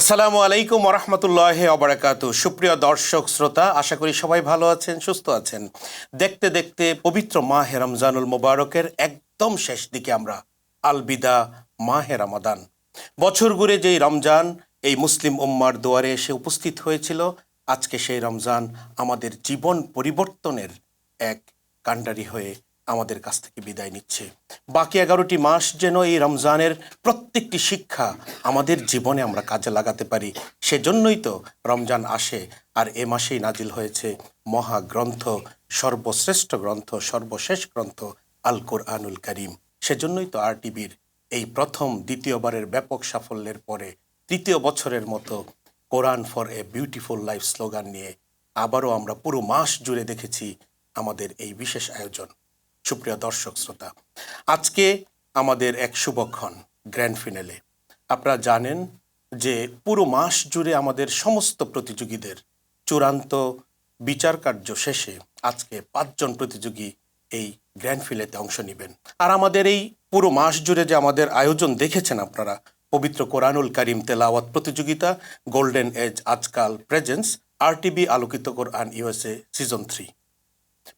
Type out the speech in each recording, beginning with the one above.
আসসালামু আলাইকুম ওরহমতুল্লাহি ওবারাকাতু। সুপ্রিয় দর্শক শ্রোতা, আশা করি সবাই ভালো আছেন, সুস্থ আছেন। দেখতে দেখতে পবিত্র মাহে রমজানুল মুবারকের একদম শেষ দিকে আমরা। আলবিদা মাহে রমাদান। বছর ঘুরে যেই রমজান এই মুসলিম উম্মার দুয়ারে এসে উপস্থিত হয়েছিল, আজকে সেই রমজান আমাদের জীবন পরিবর্তনের এক কাণ্ডারি হয়ে আমাদের কাছ থেকে বিদায় নিচ্ছে। বাকি 11টি মাস যেন এই রমজানের প্রত্যেকটি শিক্ষা আমাদের জীবনে আমরা কাজে লাগাতে পারি, সেজন্যই তো রমজান আসে। আর এ মাসেই নাজিল হয়েছে মহাগ্রন্থ, সর্বশ্রেষ্ঠ গ্রন্থ, সর্বশেষ গ্রন্থ আল কোরআনুল কারীম। সেজন্যই তো RTVর এই প্রথম দ্বিতীয়বারের ব্যাপক সাফল্যের পরে তৃতীয় বছরের মতো কোরআন for a beautiful life slogan নিয়ে আবারও আমরা পুরো মাস জুড়ে দেখেছি আমাদের এই বিশেষ আয়োজন। সুপ্রিয় দর্শক শ্রোতা, আজকে আমাদের এক শুভক্ষণ, গ্র্যান্ড ফিনালে। আপনারা জানেন যে পুরো মাস জুড়ে আমাদের সমস্ত প্রতিযোগীদের চূড়ান্ত বিচার কার্য শেষে আজকে 5 জন প্রতিযোগী এই গ্র্যান্ড ফিনালেতে অংশ নেবেন। আর আমাদের এই পুরো মাস জুড়ে যে আমাদের আয়োজন দেখেছেন আপনারা, পবিত্র কোরআনুল কারীম তেলাওয়াত প্রতিযোগিতা, golden age Ajkaal presents, RTV Alokito Quran USA season 3,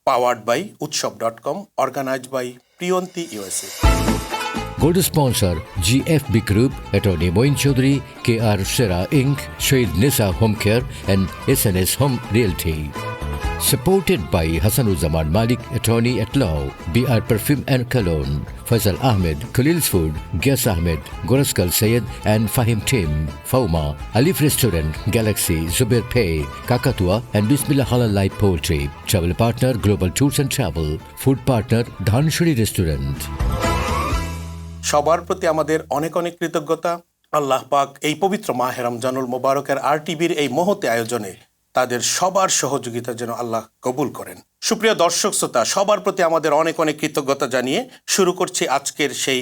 powered by utsav.com, organized by Priyanti USA. Gold sponsor GFB Group, Attorney Moin Chaudhary, KR Sera Inc., Shahid Nisa Home Care and SNS Home Realty. Supported by Hassanuzzaman Malik, Attorney at Law, BR Perfume and Cologne, Faisal Ahmed, Khalil's Food, Gas Ahmed, Goraskal Sayed and Fahim Tim, Fauma, Alif Restaurant, Galaxy, Zubair Pay, Kakatua and Bismillah Halal Light Poultry. Travel partner Global Tours and Travel. Food partner Dhanshuri Restaurant. সবার প্রতি আমাদের অনেক অনেক কৃতজ্ঞতা। আল্লাহ পাক এই পবিত্র মাহে রমজানুল মুবারকের RTVর এই মহতে আয়োজনে তাদের সবার সহযোগিতা যেন আল্লাহ কবুল করেন। সুপ্রিয় দর্শক শ্রোতা, সবার প্রতি আমাদের অনেক অনেক কৃতজ্ঞতা জানিয়ে শুরু করছি আজকের সেই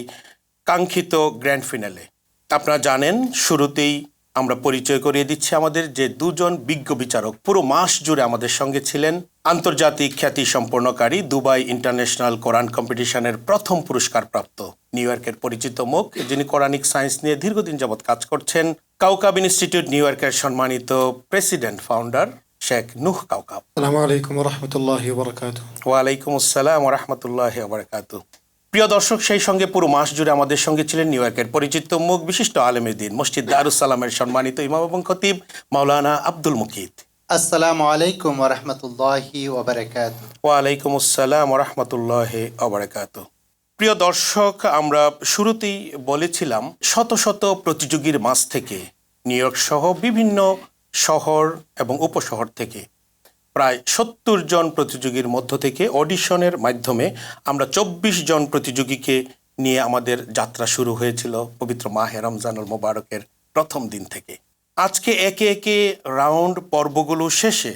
কাঙ্ক্ষিত গ্র্যান্ড ফিনালে। আপনারা জানেন, শুরুতেই আমরা পরিচয় করিয়ে দিচ্ছি আমাদের যে 2 জন বিজ্ঞ বিচারক পুরো মাস জুড়ে আমাদের সঙ্গে ছিলেন। আন্তর্জাতিক খ্যাতি সম্পন্নকারী দুবাই ইন্টারন্যাশনাল কোরআন কম্পিটিশনের প্রথম পুরস্কার প্রাপ্ত নিউ ইয়র্কের পরিচিত মুখ, যিনি কোরআনিক সায়েন্স নিয়ে দীর্ঘদিন যাবৎ কাজ করছেন, কাউকাব ইনস্টিটিউট নিউ ইয়র্কের সম্মানিত প্রেসিডেন্ট ফাউন্ডার শেখ নূহ কাউকাব। আসসালামু আলাইকুম ওয়া রাহমাতুল্লাহি ওয়া বারাকাতুহু। ওয়ালাইকুম আসসালাম ওয়া রাহমাতুল্লাহি ওয়া বারাকাতুহু। প্রিয় দর্শক, সেই সঙ্গে পুরো মাস জুড়ে আমাদের সঙ্গে ছিলেন নিউ ইয়র্কের পরিচিত মুখ, বিশিষ্ট আলেমে দ্বীন, মসজিদ দারুস সালামের সম্মানিত ইমাম এবং খতিব মাওলানা আব্দুল মুকিত। আসসালামু আলাইকুম ওয়া রাহমাতুল্লাহি ওয়া বারাকাতুহু। ওয়ালাইকুম আসসালাম ওয়া রাহমাতুল্লাহি ওয়া বারাকাতুহু। প্রিয় দর্শক, আমরা শুরুতেই বলেছিলাম শত শত প্রতিযোগীর মাঝ থেকে নিউ ইয়র্ক সহ বিভিন্ন শহর এবং উপশহর থেকে প্রায় 70 জন প্রতিযোগীর মধ্য থেকে অডিশনের মাধ্যমে আমরা 24 জন প্রতিযোগীকে নিয়ে আমাদের যাত্রা শুরু হয়েছিল পবিত্র মাহে রমজানুল মুবারকের প্রথম দিন থেকে। আজকে একে একে রাউন্ড পর্বগুলো শেষে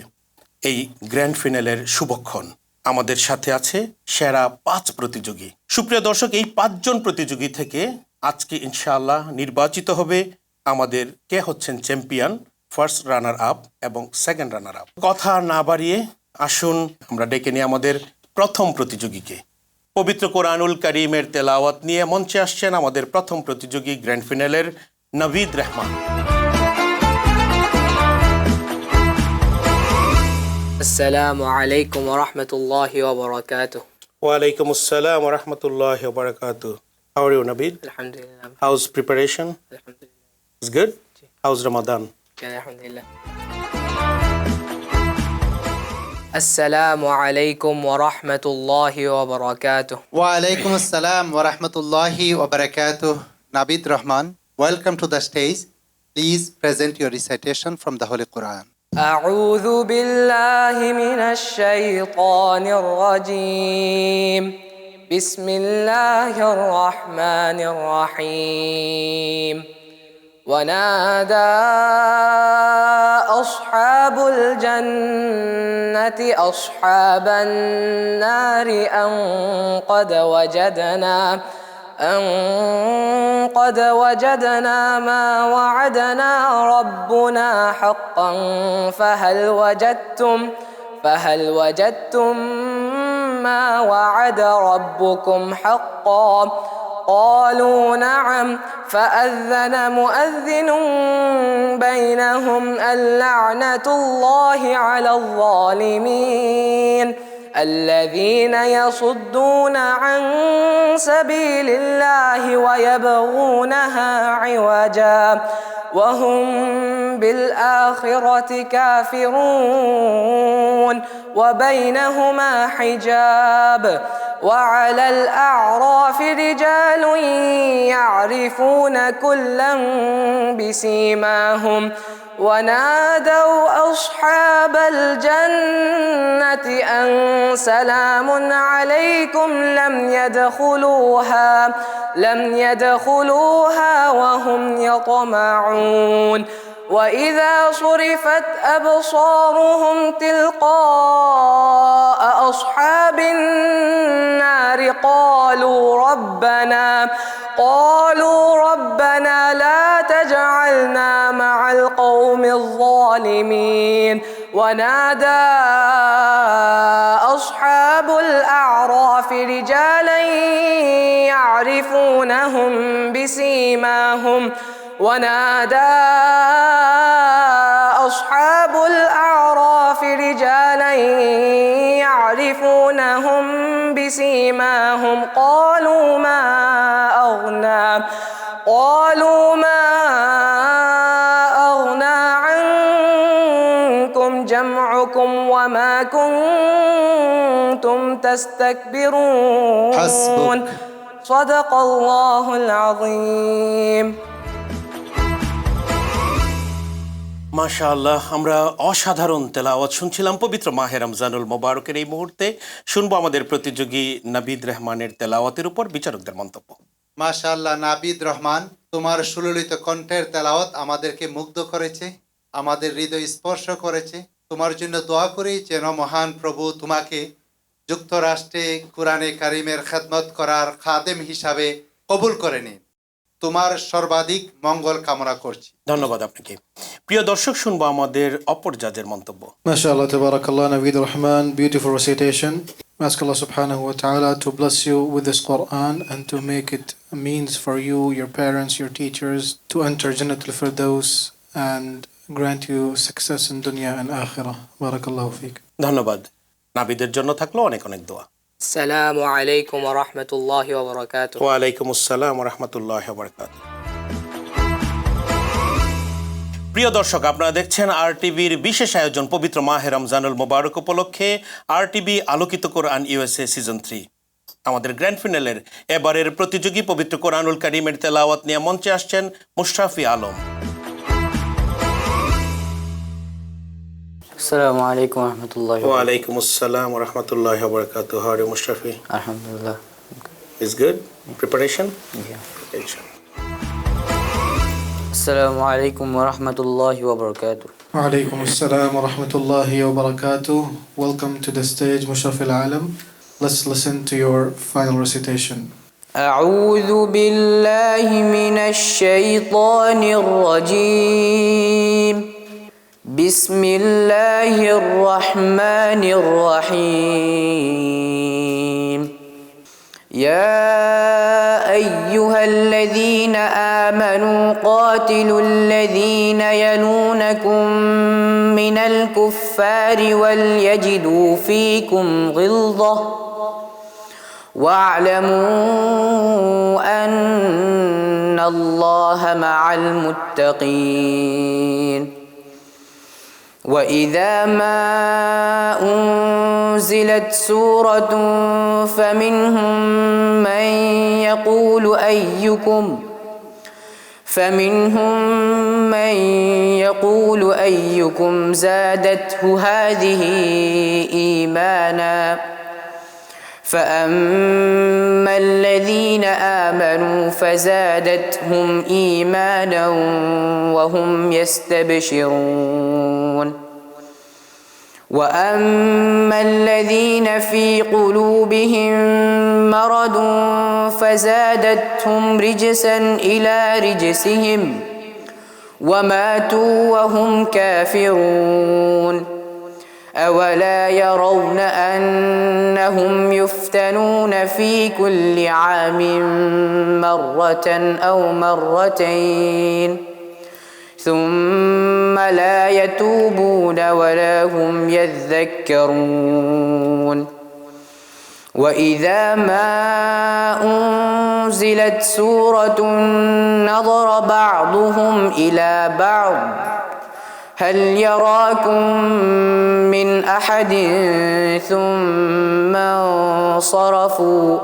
এই গ্র্যান্ড ফিনালের শুভক্ষণ। আমাদের সাথে আছে সেরা 5 প্রতিযোগী। সুপ্রিয় দর্শক, এই 5 জন প্রতিযোগী থেকে আজকে ইনশাআল্লাহ নির্বাচিত হবে আমাদের কে হচ্ছেন চ্যাম্পিয়ন, ফার্স্ট রানার আপ এবং সেকেন্ড রানার আপ। কথা না বাড়িয়ে আসুন আমরা ডেকে নিই আমাদের প্রথম প্রতিযোগীকে। পবিত্র কোরআনুল কারীমের তেলাওয়াত নিয়ে মঞ্চে আসছেন আমাদের প্রথম প্রতিযোগী গ্র্যান্ড ফিনালের নাভিদ রহমান। السلام عليكم ورحمة الله وبركاته. ওয়ালাইকুম আসসালাম ওয়া রাহমাতুল্লাহি ওয়া বারাকাতুহু। How are you, Navid? الحمد لله. How's preparation? الحمد لله. It's good. How's Ramadan? الحمد لله. السلام عليكم ورحمة الله وبركاته. Wa alaikum assalam wa rahmatullahi wa barakatuh. Navid Rahman, welcome to the stage. Please present your recitation from the Holy Quran. أعوذ بالله من الشيطان الرجيم. بسم الله الرحمن الرحيم. ونادى أصحاب الجنة أصحاب النار أن قد وجدنا ما وعدنا ربنا حقا فهل وجدتم ما وعد ربكم حقا قالوا نعم فأذن مؤذن بينهم اللعنة الله على الظالمين الذين يصدون عن سبيل الله ويبغونها عوجا وهم بالآخرة كافرون وبينهما حجاب وعلى الأعراف رجال يعرفون كلا بسيماهم ونادوا أصحاب الجنة أن سلام عليكم لم يدخلوها وهم يطمعون وإذا صرفت أبصارهم تلقاء أصحاب النار قالوا ربنا لا تجعلنا مع القوم الظالمين ونادى أصحاب الأعراف رجالا يعرفونهم بسيماهم قالوا ما أغنى عنكم جمعكم وما كنتم تستكبرون حسبك. صدق الله العظيم মাশাআল্লাহ, আমরা অসাধারণ তেলাওয়াত শুনছিলাম পবিত্র মাহে রমজানুল মোবারকের। এই মুহূর্তে শুনবো আমাদের প্রতিযোগী নাবিদ রহমানের তেলাওয়াতের উপর বিচারকদের মন্তব্য। মাশাআল্লাহ, নাবিদ রহমান, তোমার সুললিত কণ্ঠের তেলাওয়াত আমাদেরকে মুগ্ধ করেছে, আমাদের হৃদয় স্পর্শ করেছে। তোমার জন্য দোয়া করি যেন মহান প্রভু তোমাকে যুক্তরাষ্ট্রে কুরআনে কারিমের খেদমত করার খাদেম হিসাবে কবুল করে নিন। তোমার সর্বাধিক মঙ্গল কামনা করছি। ধন্যবাদ আপনাকে। প্রিয় দর্শক, শুনবো আমাদের অপর জাজের মন্তব্য। MashaAllah, Tabarakallah, Naveed Rahman, beautiful recitation. Ask Allah subhanahu wa ta'ala to bless you with this Quran and to make it a means for you, your parents, your teachers to enter Jannat al-Firdaus and grant you success in dunya and akhirah. Barakallahu feek. ধন্যবাদ। নাবিদের জন্য থাকলো অনেক অনেক দোয়া। السلام عليكم ورحمة الله وبركاته ওয়ালাইকুম আসসালাম ওয়া রাহমাতুল্লাহি ওয়া বারাকাতুহু। প্রিয় দর্শক, আপনারা দেখছেন আরটিভির বিশেষ আয়োজন পবিত্র মাহে রমজানুল মোবারক উপলক্ষে RTV Alokito Quran USA season 3। আমাদের গ্র্যান্ড ফিনালের এবারের প্রতিযোগী পবিত্র কোরআনুল কারীমের তেলাওয়াত নিয়ে মঞ্চে আসছেন মুশরাফি আলম। السلام عليكم ورحمة الله وبركاته. ওয়ালাইকুম আসসালাম ওয়া রাহমাতুল্লাহি ওয়া বারাকাতুহু। How are you, Mushrafi? Alhamdulillah. Is good? Preparation? Yeah. Inshallah. السلام عليكم ورحمة الله وبركاته. Wa alaykum assalam wa rahmatullahi wa barakatuh. Welcome to the stage, Mushraf al-Alam. Let's listen to your final recitation. أعوذ بالله من الشيطان الرجيم. بسم الله الرحمن الرحيم. يا أيها الذين آمنوا قاتلوا الذين يلونكم من الكفار وليجدوا فيكم غلظة واعلموا أن الله مع المتقين. وإذا ما أنزلت سورة فمنهم من يقول أيكم زادته هذه إيمانا فأما الذين آمنوا فزادتهم إيمانا وهم يستبشرون. وأما الذين في قلوبهم مرض فزادتهم رجسا إلى رجسهم وماتوا وهم كافرون. أولا يرون أنهم يفتنون في كل عام مرة أو مرتين ثم لا يتوبون ولا هم يذكرون وإذا ما أنزلت سورة نظر بعضهم إلى بعض هل يراكم من أحد ثم انصرفوا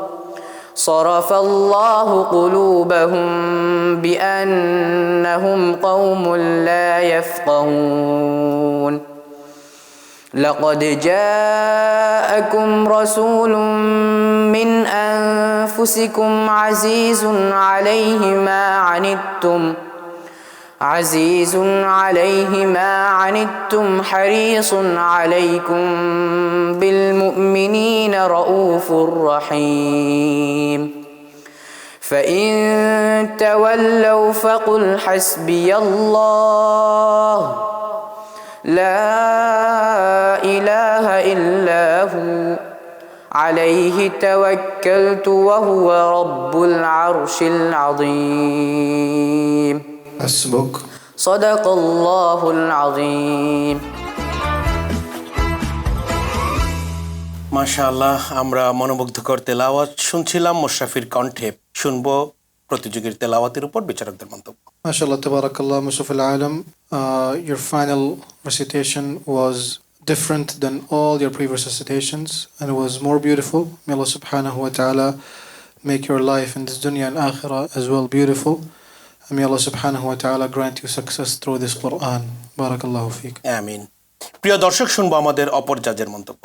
صرف الله قلوبهم بأنهم قوم لا يفقهون لقد جاءكم رسول من أنفسكم عزيز عليه ما عنتم حريص عليكم بالمؤمنين رؤوف رحيم فإن تولوا فقل حسبي الله لا إله إلا هو عليه توكلت وهو رب العرش العظيم حسبك. صدق الله العظيم. মাশাআল্লাহ, আমরা মনোমুগ্ধকর তেলাওয়াত শুনছিলাম মোশাফির কণ্ঠে। শুনবো প্রতিযোগীর তেলাওয়াতের উপর বিচারকদের মন্তব্য। MashaAllah, tabarakallah, Musaf al-Alam. Your final recitation was different than all your previous recitations and it was more beautiful. May Allah subhanahu wa ta'ala make your life in this dunya and akhirah as well beautiful. And may Allah subhanahu wa ta'ala grant you success through this Quran. Barakallahu feek. আমিন। প্রিয় দর্শক, শুনবো আমাদের অপর জাজের মন্তব্য।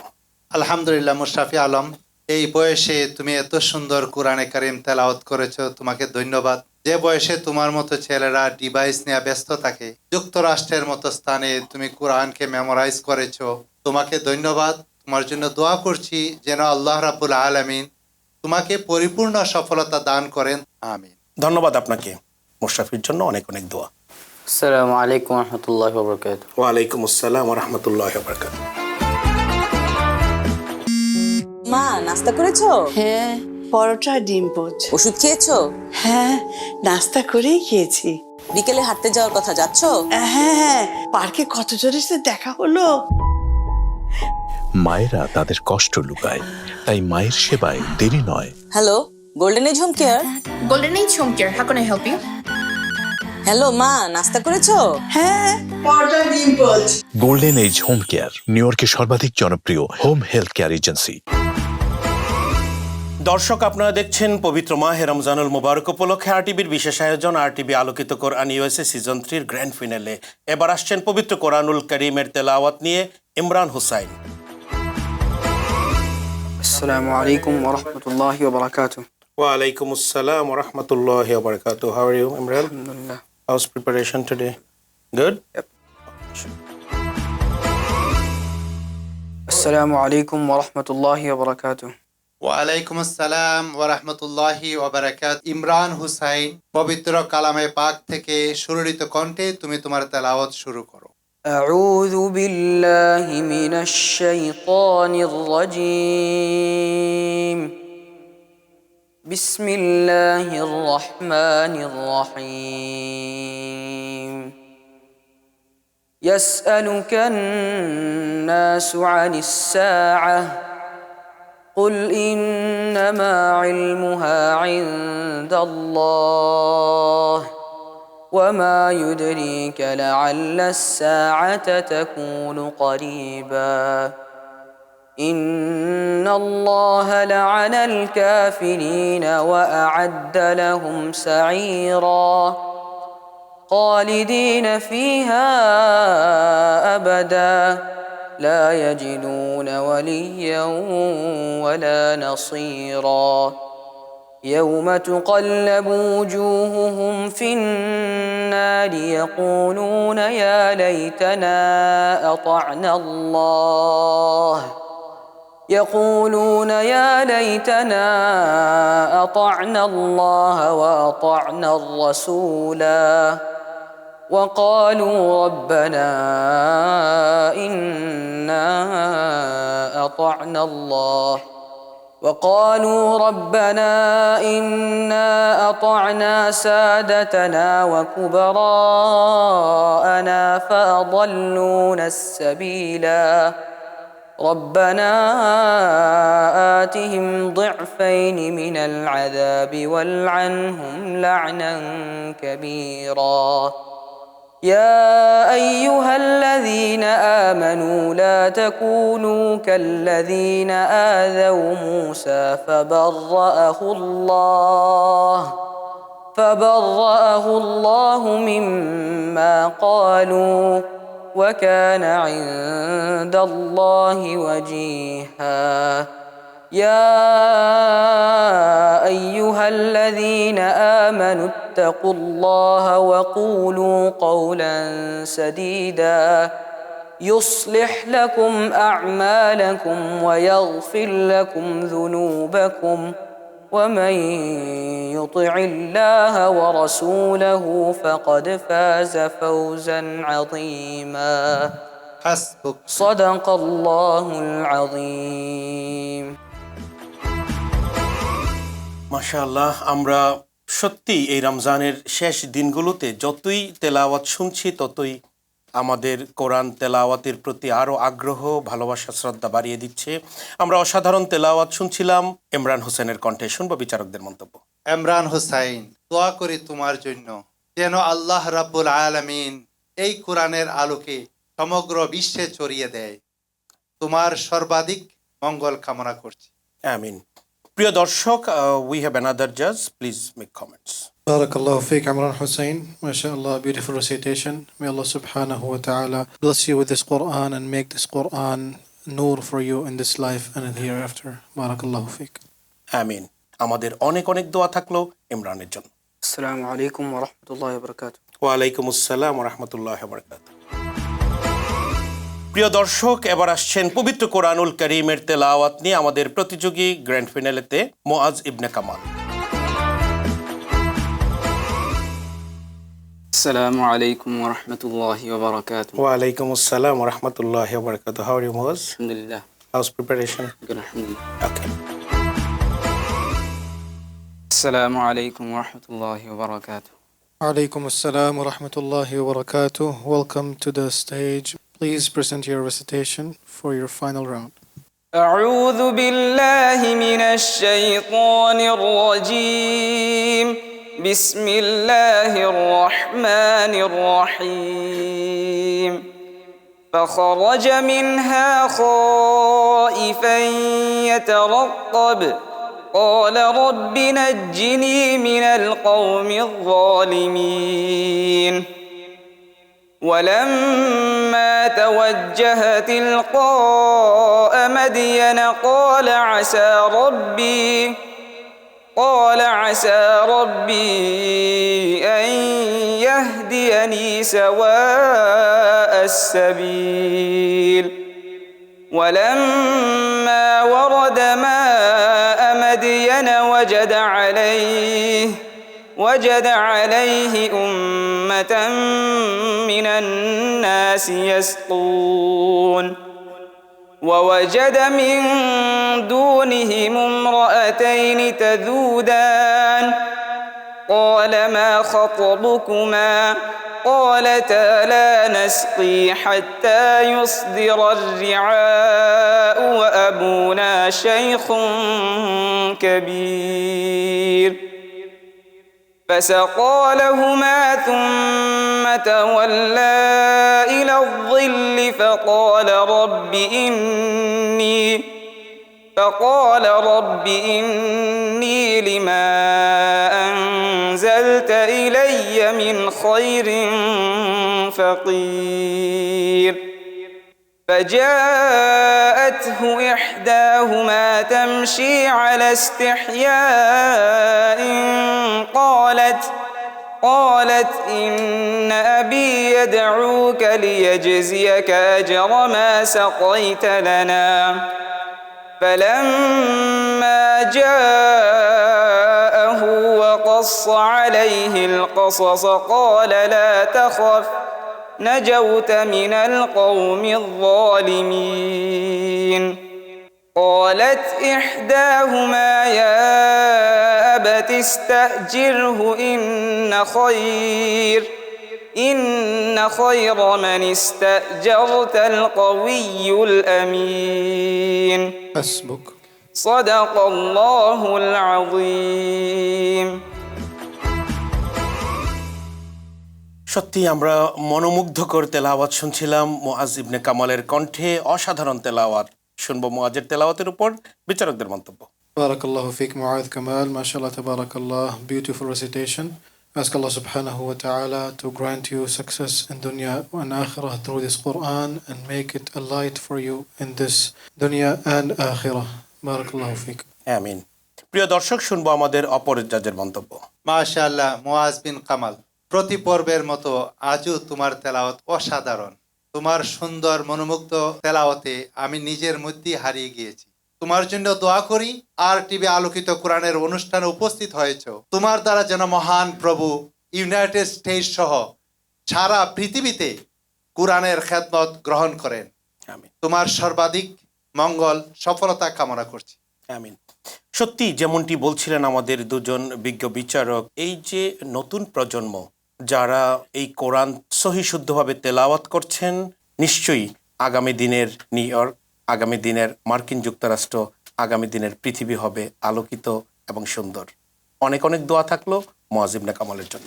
আলহামদুলিল্লাহ মুশরাফি আলম, এই বয়সে তুমি এত সুন্দর কোরআনে কারিম তেলাওয়াত করেছো, তোমাকে ধন্যবাদ। যে বয়সে তোমার মতো ছেলেরা ডিভাইস নিয়ে ব্যস্ত থাকে, যুক্তরাষ্ট্রের মতো স্থানে তুমি কোরআনকে মেমোরাইজ করেছো, তোমাকে ধন্যবাদ। তোমার জন্য দোয়া করছি যেন আল্লাহ রাব্বুল আলামিন তোমাকে পরিপূর্ণ সফলতা দান করেন, আমিন। ধন্যবাদ আপনাকে। মোশাফির জন্য অনেক অনেক দোয়া। আসসালামু আলাইকুম ওয়া রাহমাতুল্লাহি ওয়া বারাকাতুহু। ওয়ালাইকুম আসসালাম ওয়া রাহমাতুল্লাহি ওয়া বারাকাতুহু। মা, নাস্তা করেছো? হ্যাঁ, পরোটা ডিম পোচ। ওষুধ খেয়েছো? হ্যাঁ, নাস্তা করেই খেয়েছি। বিকেলে হাঁটতে যাওয়ার কথা, যাচ্ছো? হ্যাঁ, পার্কে কত জনের সাথে দেখা হলো। মায়েরা তাদের কষ্ট লুকায়, তাই মায়ের সেবায় দেরি নয়। Hello, golden age home care. Golden Age Home Care, how can I help you? Hello মা, নাস্তা করেছো? হ্যাঁ, পরোটা ডিম পোচ। গোল্ডেন এজ হোম কেয়ার নিউ ইয়র্কের সর্বাধিক জনপ্রিয় হোম হেলথ কেয়ার এজেন্সি। দর্শক, আপনারা দেখছেন পবিত্র মাহে রমজানুল মুবারক উপলক্ষে আরটিভির বিশেষ আয়োজন RTV Alokito Quran USA season 3 grand finale. এবার আসছেন পবিত্র কোরআনুল কারীমের তেলাওয়াত নিয়ে ইমরান হুসাইন। আসসালামু আলাইকুম ওয়া রাহমাতুল্লাহি ওয়া বারাকাতুহু। ওয়ালাইকুম আসসালাম ওয়া রাহমাতুল্লাহি ওয়া বারাকাতুহু। How are you, Imran? আলহামদুলিল্লাহ। How's preparation today? Good? Yep. আসসালামু আলাইকুম ওয়া রাহমাতুল্লাহি ওয়া বারাকাতুহু। ওয়ালাইকুম আসসালাম ওয়া রাহমাতুল্লাহি ওয়া বারাকাতুহু। ইমরান হুসাইন, পবিত্র কালামে পাক থেকে সুরলিত কণ্ঠে তুমি তোমার তেলাওয়াত শুরু করো। أعوذ بالله من الشيطان الرجيم بسم الله الرحمن الرحيم يسألك الناس عن الساعة قل إنما علمها عند الله وما يدريك لعل الساعة تكون قريبا إن الله لعن الكافرين وأعد لهم سعيرا خالدين فيها أبدا لا يجدون وليا ولا نصيرا يوم تقلب وجوههم في النار يقولون يا ليتنا أطعنا الله وأطعنا الرسولا وقالوا ربنا إنا أطعنا الله سادتنا وكبراءنا فأضلونا السبيلا ربنا آتهم ضعفين من العذاب والعنهم لعنا كبيرا يا أيها الذين آمنوا لا تكونوا كالذين آذوا موسى فبرأه الله مما قالوا وكان عند الله وجيها يا أيها الذين آمنوا اتقوا الله وقولوا قولا سديدا يصلح لكم أعمالكم ويغفر لكم ذنوبكم ومن يطع الله ورسوله فقد فاز فوزا عظيما حسبك صدق الله العظيم মাশাআল্লাহ, আমরা সত্যি এই রমজানের শেষ দিনগুলোতে যতই তেলাওয়াত শুনছি ততই আমাদের কোরআন তেলাওয়াতের প্রতি আরও আগ্রহ, ভালোবাসা, শ্রদ্ধা বাড়িয়ে দিচ্ছে। আমরা অসাধারণ তেলাওয়াত শুনছিলাম। ইমরান হোসেনের কণ্ঠে শুনবো বিচারকদের মন্তব্য। ইমরান হোসাইন, দোয়া করি তোমার জন্য যেন আল্লাহ রাব্বুল আলামিন এই কোরআনের আলোকে সমগ্র বিশ্বে ছড়িয়ে দেয়। তোমার সর্বাধিক মঙ্গল কামনা করছি। আমিন। প্রিয় দর্শক, we have another judge. Please make comments. Barakallahu fiqh, Imran Hussain. MashaAllah, beautiful recitation. May Allah subhanahu wa ta'ala bless you with this Quran and make this Quran nur for you in this life and in the hereafter. Barakallahu fiqh. আমিন। আমাদের অনেক অনেক দোয়া থাকলো ইমরানের জন্য। আসসালামু আলাইকুম ওয়া রাহমাতুল্লাহি ওয়া বারাকাতুহু। ওয়ালাইকুম আসসালাম ওয়া রাহমাতুল্লাহি ওয়া বারাকাতুহু। প্রিয় দর্শক, এবার আসছেন পবিত্র কোরআনুল কারীমের তেলাওয়াত নিয়ে আমাদের প্রতিযোগী গ্র্যান্ড ফিনালেতে মুআজ ইবনে কামাল। আসসালামু আলাইকুম ওয়া রাহমাতুল্লাহি ওয়া বারাকাতুহু। ওয়ালাইকুম আসসালাম ওয়া রাহমাতুল্লাহি ওয়া বারাকাতুহু। How are you, Muaz? আলহামদুলিল্লাহ। How's preparation? Good, alhamdulillah. Okay. আসসালামু আলাইকুম ওয়া রাহমাতুল্লাহি ওয়া বারাকাতুহু। Alaykum assalam wa rahmatullahi wa barakatuh. Welcome to the stage. Please present your recitation for your final round. أعوذ بالله من الشيطان الرجيم بسم الله الرحمن الرحيم فخرج منها خائفا يترقب قال رب نجني من القوم الظالمين ولما توجه تلقاء مدين قال عسى ربي أن يهديني سواء السبيل ولما ورد ماء مدين وجد عليه أمة من الناس يسقون ووجد من دونهم امرأتين تذودان قال ما خطبكما قالتا لا نسقي حتى يصدر الرعاء وأبونا شيخ كبير فسقى لهما ثم تولى إلى الظل فقال رب إني لما أنزلت إلي من خير فقير فجاءته إحداهما تمشي على استحياء قالت إن أبي يدعوك ليجزيك أجر ما سقيت لنا فلما جاءه وقص عليه القصص قال لا تخف نجوت من القوم الظالمين قالت إحداهما يا أبت استأجره إن خير من استأجرت القوي الأمين حسبك. صدق الله العظيم. সত্যি আমরা মনোমুগ্ধকর তেলাওয়াত শুনছিলাম মুআজ ইবনে কামালের কণ্ঠে। অসাধারণ তেলাওয়াত। শুনবো মুআজের তেলাওয়াতের উপর বিচারকদের মন্তব্য। Barakallahu fiqh Mu'adh Kamal. MashaAllah, tabarakallah. Beautiful recitation. Ask Allah subhanahu wa ta'ala to grant you success in dunya and akhirah through this Quran and make it a light for you in this dunya and akhirah. Barakallahu fiqh. আমিন। প্রিয় দর্শক, শুনবো আমাদের অপর জাজের মন্তব্য। মাশাআল্লাহ মুআজ বিন কামাল, প্রতি পর্বের মতো আজও তোমার তেলাওয়াত অসাধারণ। তোমার সুন্দর মনোমুগ্ধ তেলাওয়াতে আমি নিজের মধ্যেই হারিয়ে গিয়েছি। তোমার জন্য দোয়া করি। আর টিভি আলোকিত কোরআনের অনুষ্ঠানে উপস্থিত হয়েছে, তোমার দ্বারা যেন মহান প্রভু ইউনাইটেড স্টেটস সহ সারা পৃথিবীতে কোরআনের খেদমত গ্রহণ করেন। আমিন। তোমার সর্বাধিক মঙ্গল সফলতা কামনা করছি। আমিন। সত্যি যেমনটি বলছিলেন আমাদের দুজন বিজ্ঞ বিচারক, এই যে নতুন প্রজন্ম যারা এই কোরআন সহি শুদ্ধভাবে তেলাওয়াত করছেন, নিশ্চয়ই আগামী দিনের নিউ ইয়র্ক, আগামী দিনের মার্কিন যুক্তরাষ্ট্র, আগামী দিনের পৃথিবী হবে আলোকিত এবং সুন্দর। অনেক অনেক দোয়া থাকলো মুআজ ইবনে কামালের জন্য।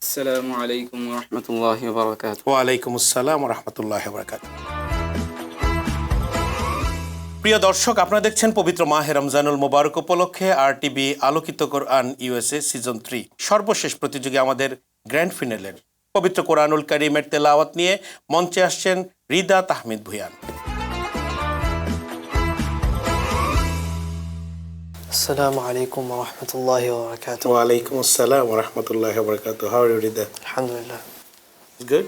আসসালামু আলাইকুম ওয়া রাহমাতুল্লাহি ওয়া বারাকাতুহু। ওয়া আলাইকুম আসসালাম ওয়া রাহমাতুল্লাহি ওয়া বারাকাতুহু। প্রিয় দর্শক, আপনারা দেখছেন পবিত্র মাহে রমজানুল মোবারক উপলক্ষে RTV Alokito Quran USA season 3 সর্বশেষ প্রতিযোগী আমাদের গ্র্যান্ড ফিনালের পবিত্র কোরআনুল কারীমের তেলাওয়াত নিয়ে মঞ্চে আসছেন Rida Tahmid Bhuiyan. Assalamu alaikum wa rahmatullahi wa barakatuh. ওয়া আলাইকুম আসসালাম ওয়া রাহমাতুল্লাহি ওয়া বারাকাতুহু। How are you Rida? Alhamdulillah. Good.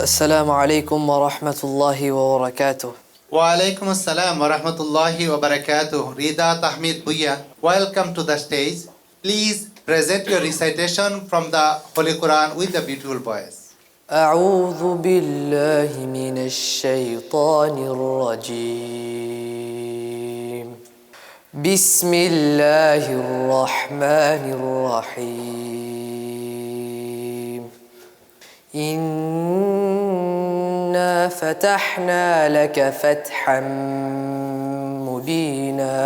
Assalamu alaikum wa rahmatullahi wa barakatuh. ওয়ালাইকুম আসসালাম ওয়া রাহমাতুল্লাহি ওয়া বারাকাতুহু। Rida Tahmid Bhuiyan, welcome to the stage. Please present your recitation from the holy Quran with the beautiful voice. أعوذ بالله من الشيطان الرجيم. بسم الله الرحمن الرحيم. إنا فتحنا لك فتحا مبينا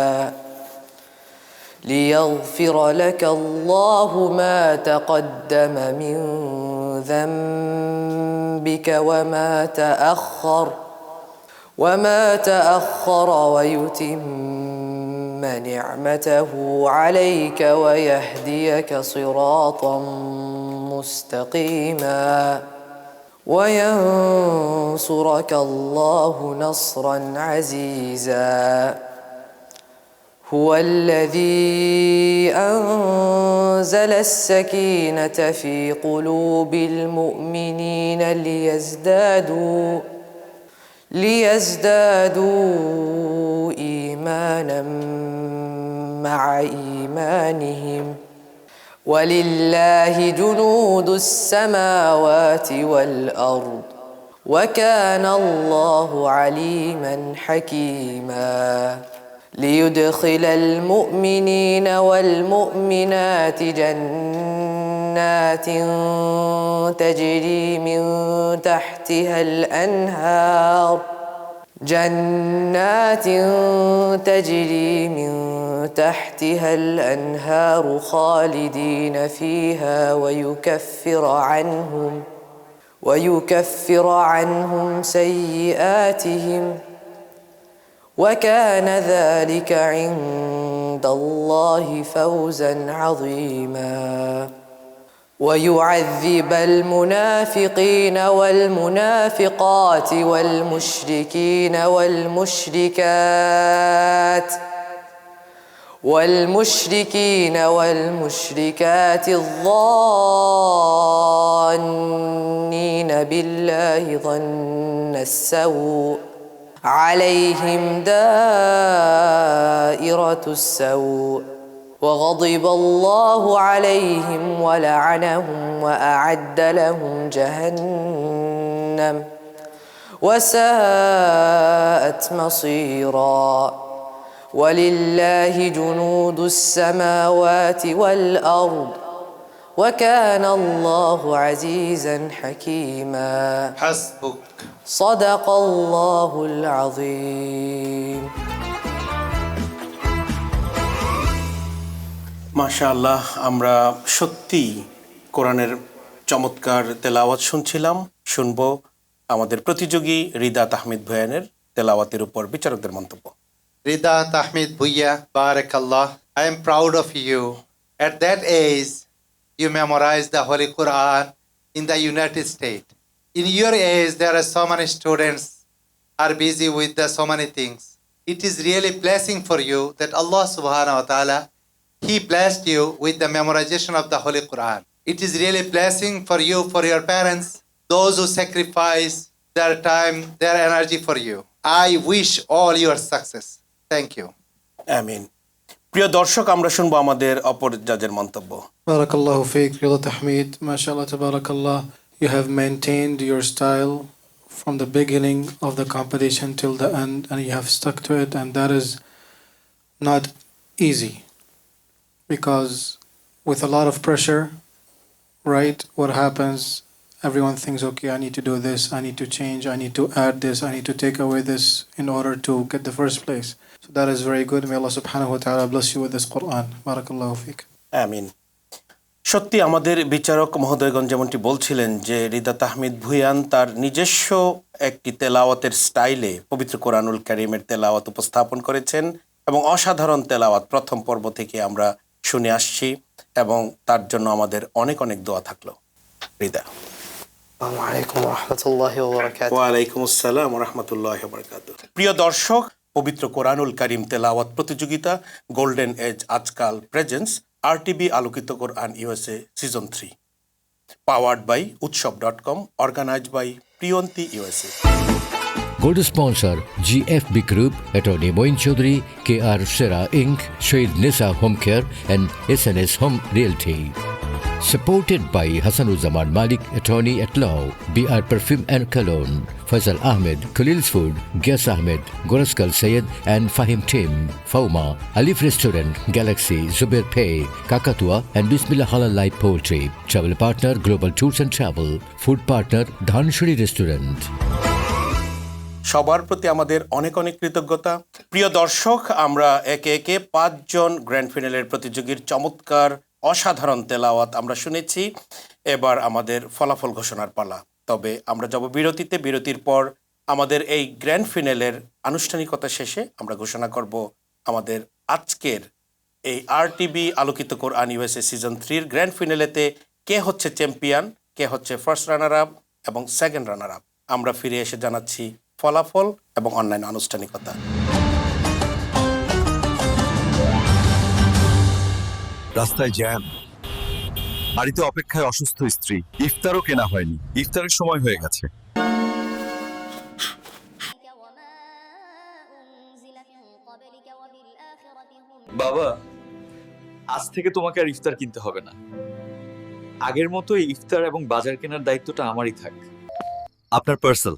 ليغفر لك الله ما تقدم من ذنبك وما تأخر ويتم نعمته عليك ويهديك صراطا مستقيما وينصرك الله نصرا عزيزا. هو الذي أنزل السكينة في قلوب المؤمنين ليزدادوا إيمانا مع إيمانهم ولله جنود السماوات والأرض وكان الله عليما حكيما. ليدخل المؤمنين والمؤمنات جنات تجري من تحتها الأنهار خالدين فيها ويكفر عنهم سيئاتهم وكان ذلك عند الله فوزا عظيما. ويعذب المنافقين والمنافقات والمشركين والمشركات الظانين بالله ظن السوء عليهم دائرة السوء وغضب الله عليهم ولعنهم وأعد لهم جهنم وساءت مصيرا ولله جنود السماوات والأرض وكان الله عزيزا حكيما حسبك صدق الله العظيم মাশাআল্লাহ, আমরা সত্যি কোরআনের চমৎকার তেলাওয়াত শুনছিলাম। শুনবো আমাদের প্রতিযোগী রিদা তাহমিদ ভুঁইয়ানের তেলাওয়াতের উপর বিচারকদের মন্তব্য। Rida Tahmid Bhuiya, Barakallah, I am proud of you. At that age, you memorized the Holy Quran in the United States. In your age, there are so many students are busy with so many things. It is really blessing for you that Allah subhanahu wa ta'ala, He blessed you with the memorization of the Holy Quran. It is really blessing for you, for your parents, those who sacrifice their time, their energy for you. I wish all your success. Thank you. আমিন। প্রিয় দর্শক, আমরা শুনবো আমাদের অপর জাজের মন্তব্য। Barakallahu feek, Rida Tahmid. MashaAllah, tabarakallah. You have maintained your style from the beginning of the competition till the end, and you have stuck to it, and that is not easy. Because with a lot of pressure, right, what happens, everyone thinks, okay, I need to do this, I need to change, I need to add this, I need to take away this in order to get the first place. So that is very good. May Allah subhanahu wa ta'ala bless you with this Quran. Barakallahu feek. আমিন। সত্যি আমাদের বিচারক মহোদয়গণ যেমনটি বলছিলেন যে রিদা তাহমিদ ভুঁইয়ান তার নিজস্ব একটি তেলাওয়াতের স্টাইলে পবিত্র কোরআনুল কারীমের তেলাওয়াত উপস্থাপন করেছেন এবং অসাধারণ তেলাওয়াত প্রথম পর্ব থেকে আমরা শুনে আসছি এবং তার জন্য আমাদের অনেক অনেক দোয়া থাকলো। রিদা। السلام عليكم ورحمة الله وبركاته ওয়ালাইকুম আসসালাম ওয়া রাহমাতুল্লাহি ওয়া বারাকাতুহু। প্রিয় দর্শক, পবিত্র কোরআনুল কারীম তেলাওয়াত প্রতিযোগিতা golden age Ajkaal presents RTV Alokito Quran USA season 3 powered by utsav.com, organized by Priyanti USA. Gold sponsor GFB Group, Attorney Moin Chaudhary, KR Sera Inc., Shahid Nisa Home Care and SNS Home Realty. Supported by Hassanuzzaman Malik, Attorney at Law, BR Perfume and Cologne, Faisal Ahmed, Khalil's Food, Gas Ahmed, Goraskal Sayed and Fahim Tim, Fauma, Alif Restaurant, Galaxy, Zubair Pay, Kakatua and Bismillah Halal Light Poultry. Travel partner Global Tours and Travel. Food partner Dhanshuri Restaurant. সবার প্রতি আমাদের অনেক অনেক কৃতজ্ঞতা। প্রিয় দর্শক, আমরা একে একে 5 জন গ্র্যান্ড ফিনালের প্রতিযোগীর চমৎকার অসাধারণ তেলাওয়াত আমরা শুনেছি। এবার আমাদের ফলাফল ঘোষণার পালা। তবে আমরা যাব বিরতিতে। বিরতির পর আমাদের এই গ্র্যান্ড ফিনালের আনুষ্ঠানিকতা শেষে আমরা ঘোষণা করব আমাদের আজকের এই RTB Alokito Quran USA season 3 grand ফিনালেতে কে হচ্ছে চ্যাম্পিয়ন, কে হচ্ছে ফার্স্ট রানার আপ এবং সেকেন্ড রানার আপ। আমরা ফিরে এসে জানাচ্ছি ফলাফল এবং অন্যান্য আনুষ্ঠানিকতা। রাস্তায় জ্যাম, বাড়িতে অপেক্ষায় অসুস্থ স্ত্রী, ইফতারও কেনা হয়নি, ইফতারের সময় হয়ে গেছে। বাবা, আজ থেকে তোমাকে আর ইফতার কিনতে হবে না। আগের মতো ইফতার এবং বাজার কেনার দায়িত্বটা আমারই থাক। আপনার parcel.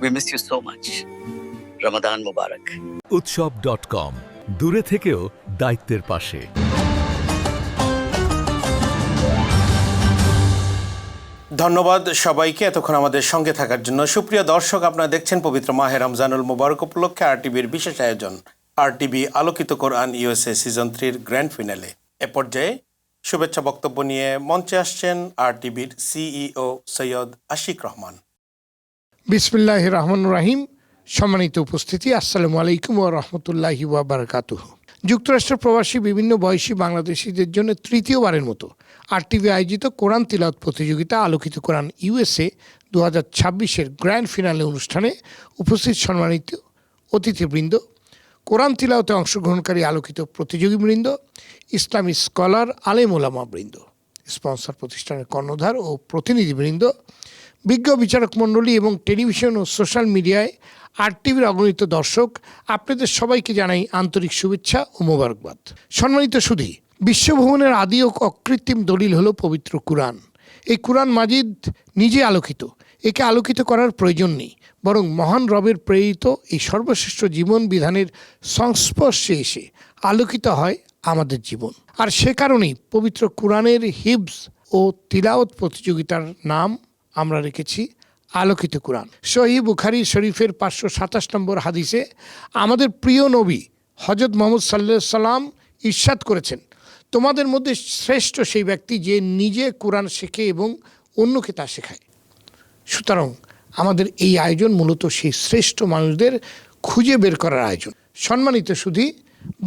We miss you so much. Ramadan Mubarak. utsav.com, দূরে থেকেও দায়িত্বের পাশে। ধন্যবাদ সবাইকে এতক্ষণ আমাদের সঙ্গে থাকার জন্য। সুপ্রিয় দর্শক, আপনারা দেখছেন পবিত্র মাহে রমজানুল মুবারক উপলক্ষে আরটিভির বিশেষ আয়োজন RTV Alokito Quran USA season 3 grand finale. এ পর্যায়ে শুভেচ্ছা বক্তব্য নিয়ে মঞ্চে আসছেন আরটিভির সিইও সৈয়দ আশিক রহমান। বিসমিল্লাহির রহমানির রহিম। সম্মানিত উপস্থিতি, আসসালামু আলাইকুম ওয়া রাহমাতুল্লাহি ওয়া বারাকাতুহু। যুক্তরাষ্ট্র প্রবাসী বিভিন্ন বয়সী বাংলাদেশিদের জন্য তৃতীয়বারের মতো আরটিভি আয়োজিত কোরআন তিলাওয়াত প্রতিযোগিতা আলোকিত কোরআন ইউএসএ 2026-এর গ্র্যান্ড ফিনালে অনুষ্ঠানে উপস্থিত সম্মানিত অতিথিবৃন্দ, কোরআন তিলাওয়াতে অংশগ্রহণকারী আলোকিত প্রতিযোগীবৃন্দ, ইসলামী স্কলার, আলেম ওলামাবৃন্দ, স্পন্সর প্রতিষ্ঠানের কর্ণধার ও প্রতিনিধিবৃন্দ, বিজ্ঞ বিচারক মণ্ডলী এবং টেলিভিশন ও সোশ্যাল মিডিয়ায় RTV অগণিত দর্শক, আপনাদের সবাইকে জানাই আন্তরিক শুভেচ্ছা ও মোবারকবাদ। সম্মানিত সুধী, বিশ্বভ্রমণের আদি ও অকৃত্রিম দলিল হলো পবিত্র কুরআন। এই কুরআন মাজিদ নিজে আলোকিত, একে আলোকিত করার প্রয়োজন নেই, বরং মহান রবের প্রেরিত এই সর্বশ্রেষ্ঠ জীবন বিধানের সংস্পর্শে এসে আলোকিত হয় আমাদের জীবন। আর সে কারণেই পবিত্র কুরআনের হিফজ ও তিলাওয়াত প্রতিযোগিতার নাম আমরা রেখেছি আলোকিত কুরআন। সহিহ বুখারী শরীফের 527 নম্বর হাদিসে আমাদের প্রিয় নবী হযরত মুহাম্মদ সাল্লাল্লাহু আলাইহি সাল্লাম ইরশাদ করেছেন, তোমাদের মধ্যে শ্রেষ্ঠ সেই ব্যক্তি যে নিজে কুরআন শেখে এবং অন্যকে তা শেখায়। সুতরাং আমাদের এই আয়োজন মূলত সেই শ্রেষ্ঠ মানুষদের খুঁজে বের করার আয়োজন। সম্মানিত সুধী,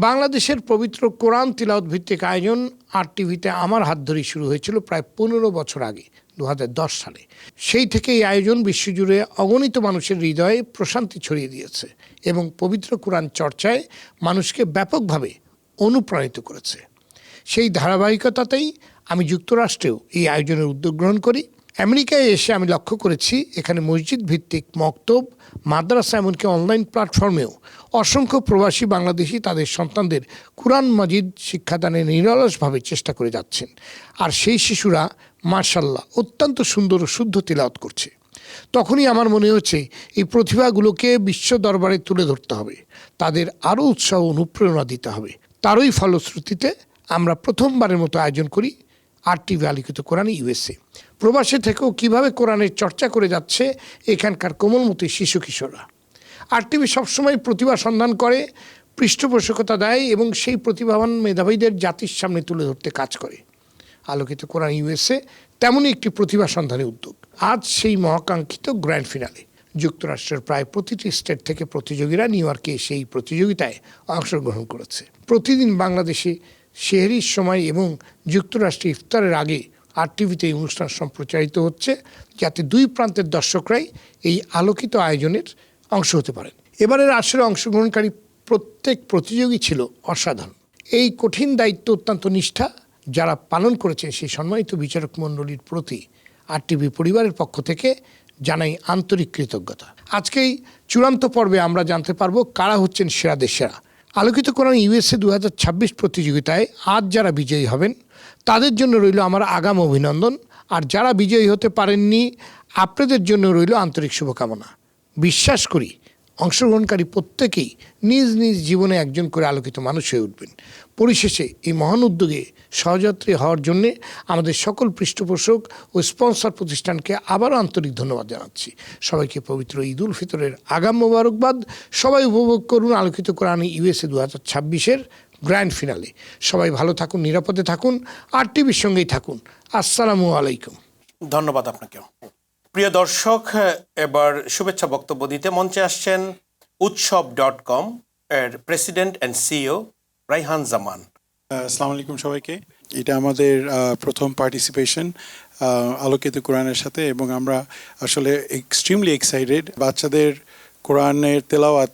বাংলাদেশের পবিত্র কোরআন তিলাওয়াত ভিত্তিক আয়োজন RTVতে আমার হাত ধরেই শুরু হয়েছিল প্রায় 15 বছর আগে, 2010 সালে। সেই থেকে এই আয়োজন বিশ্বজুড়ে অগণিত মানুষের হৃদয়ে প্রশান্তি ছড়িয়ে দিয়েছে এবং পবিত্র কোরআন চর্চায় মানুষকে ব্যাপকভাবে অনুপ্রাণিত করেছে। সেই ধারাবাহিকতাতেই আমি যুক্তরাষ্ট্রেও এই আয়োজনের উদ্যোগ গ্রহণ করি। আমেরিকায় এসে আমি লক্ষ্য করেছি এখানে মসজিদ ভিত্তিক মক্তব, মাদ্রাসা এমনকি অনলাইন প্ল্যাটফর্মেও অসংখ্য প্রবাসী বাংলাদেশি তাদের সন্তানদের কুরআন মাজিদ শিক্ষাদানে নিরলসভাবে চেষ্টা করে যাচ্ছেন। আর সেই শিশুরা মাশাআল্লাহ অত্যন্ত সুন্দর ও শুদ্ধ তিলাওয়াত করছে। তখনই আমার মনে হচ্ছে এই প্রতিভাগুলোকে বিশ্ব দরবারে তুলে ধরতে হবে, তাদের আরও উৎসাহ অনুপ্রেরণা দিতে হবে। তারই ফলশ্রুতিতে আমরা প্রথমবারের মতো আয়োজন করি RTV আলোকিত কোরআন USA। প্রবাসে থেকেও কিভাবে কোরআনের চর্চা করে যাচ্ছে এখানকার কোমলমতি শিশু কিশোররা। RTV সবসময় প্রতিভা সন্ধান করে, পৃষ্ঠপোষকতা দেয় এবং সেই প্রতিভাবান মেধাবীদের জাতির সামনে তুলে ধরতে কাজ করে। আলোকিত কোরআন USA তেমনই একটি প্রতিভা সন্ধানী উদ্যোগ। আজ সেই মহাকাঙ্ক্ষিত গ্র্যান্ড ফিনালে। যুক্তরাষ্ট্রের প্রায় প্রতিটি স্টেট থেকে প্রতিযোগীরা নিউ ইয়র্কে সেই প্রতিযোগিতায় অংশগ্রহণ করেছে। প্রতিদিন বাংলাদেশে সেহরির সময় এবং যুক্তরাষ্ট্রে ইফতারের আগে RTVতে এই অনুষ্ঠান সম্প্রচারিত হচ্ছে, যাতে দুই প্রান্তের দর্শকরাই এই আলোকিত আয়োজনের অংশ হতে পারেন। এবারের আসরে অংশগ্রহণকারী প্রত্যেক প্রতিযোগী ছিল অসাধারণ। এই কঠিন দায়িত্ব অত্যন্ত নিষ্ঠা যারা পালন করেছেন সেই সম্মানিত বিচারক মণ্ডলীর প্রতি RTV পরিবারের পক্ষ থেকে জানাই আন্তরিক কৃতজ্ঞতা। আজকেই চূড়ান্ত পর্বে আমরা জানতে পারবো কারা হচ্ছেন সেরাদের সেরা। আলোকিত কোরআন USA 2026 প্রতিযোগিতায় আজ যারা বিজয়ী হবেন তাদের জন্য রইল আমার আগাম অভিনন্দন, আর যারা বিজয়ী হতে পারেননি আপনাদের জন্য রইল আন্তরিক শুভকামনা। বিশ্বাস করি অংশগ্রহণকারী প্রত্যেকেই নিজ নিজ জীবনে একজন করে আলোকিত মানুষ হয়ে উঠবেন। পরিশেষে এই মহান উদ্যোগে সহযাত্রী হওয়ার জন্যে আমাদের সকল পৃষ্ঠপোষক ও স্পন্সর প্রতিষ্ঠানকে আবারও আন্তরিক ধন্যবাদ জানাচ্ছি। সবাইকে পবিত্র ঈদ উল ফিতরের আগাম মোবারকবাদ। সবাই উপভোগ করুন আলোকিত কোরআন USA 2026-এর গ্র্যান্ড ফিনালে। সবাই ভালো থাকুন, নিরাপদে থাকুন, RTVর সঙ্গেই থাকুন। আসসালামু আলাইকুম। ধন্যবাদ আপনাকেও। প্রিয় দর্শক, এবার শুভেচ্ছা বক্তব্য দিতে মঞ্চে আসছেন উৎসব.com এর প্রেসিডেন্ট অ্যান্ড CEO রাইহান জামান। আসসালামু আলাইকুম সবাইকে। এটা আমাদের প্রথম পার্টিসিপেশন আলোকিত কোরআনের সাথে এবং আমরা আসলে এক্সট্রিমলি এক্সাইটেড। বাচ্চাদের কোরআনের তেলাওয়াত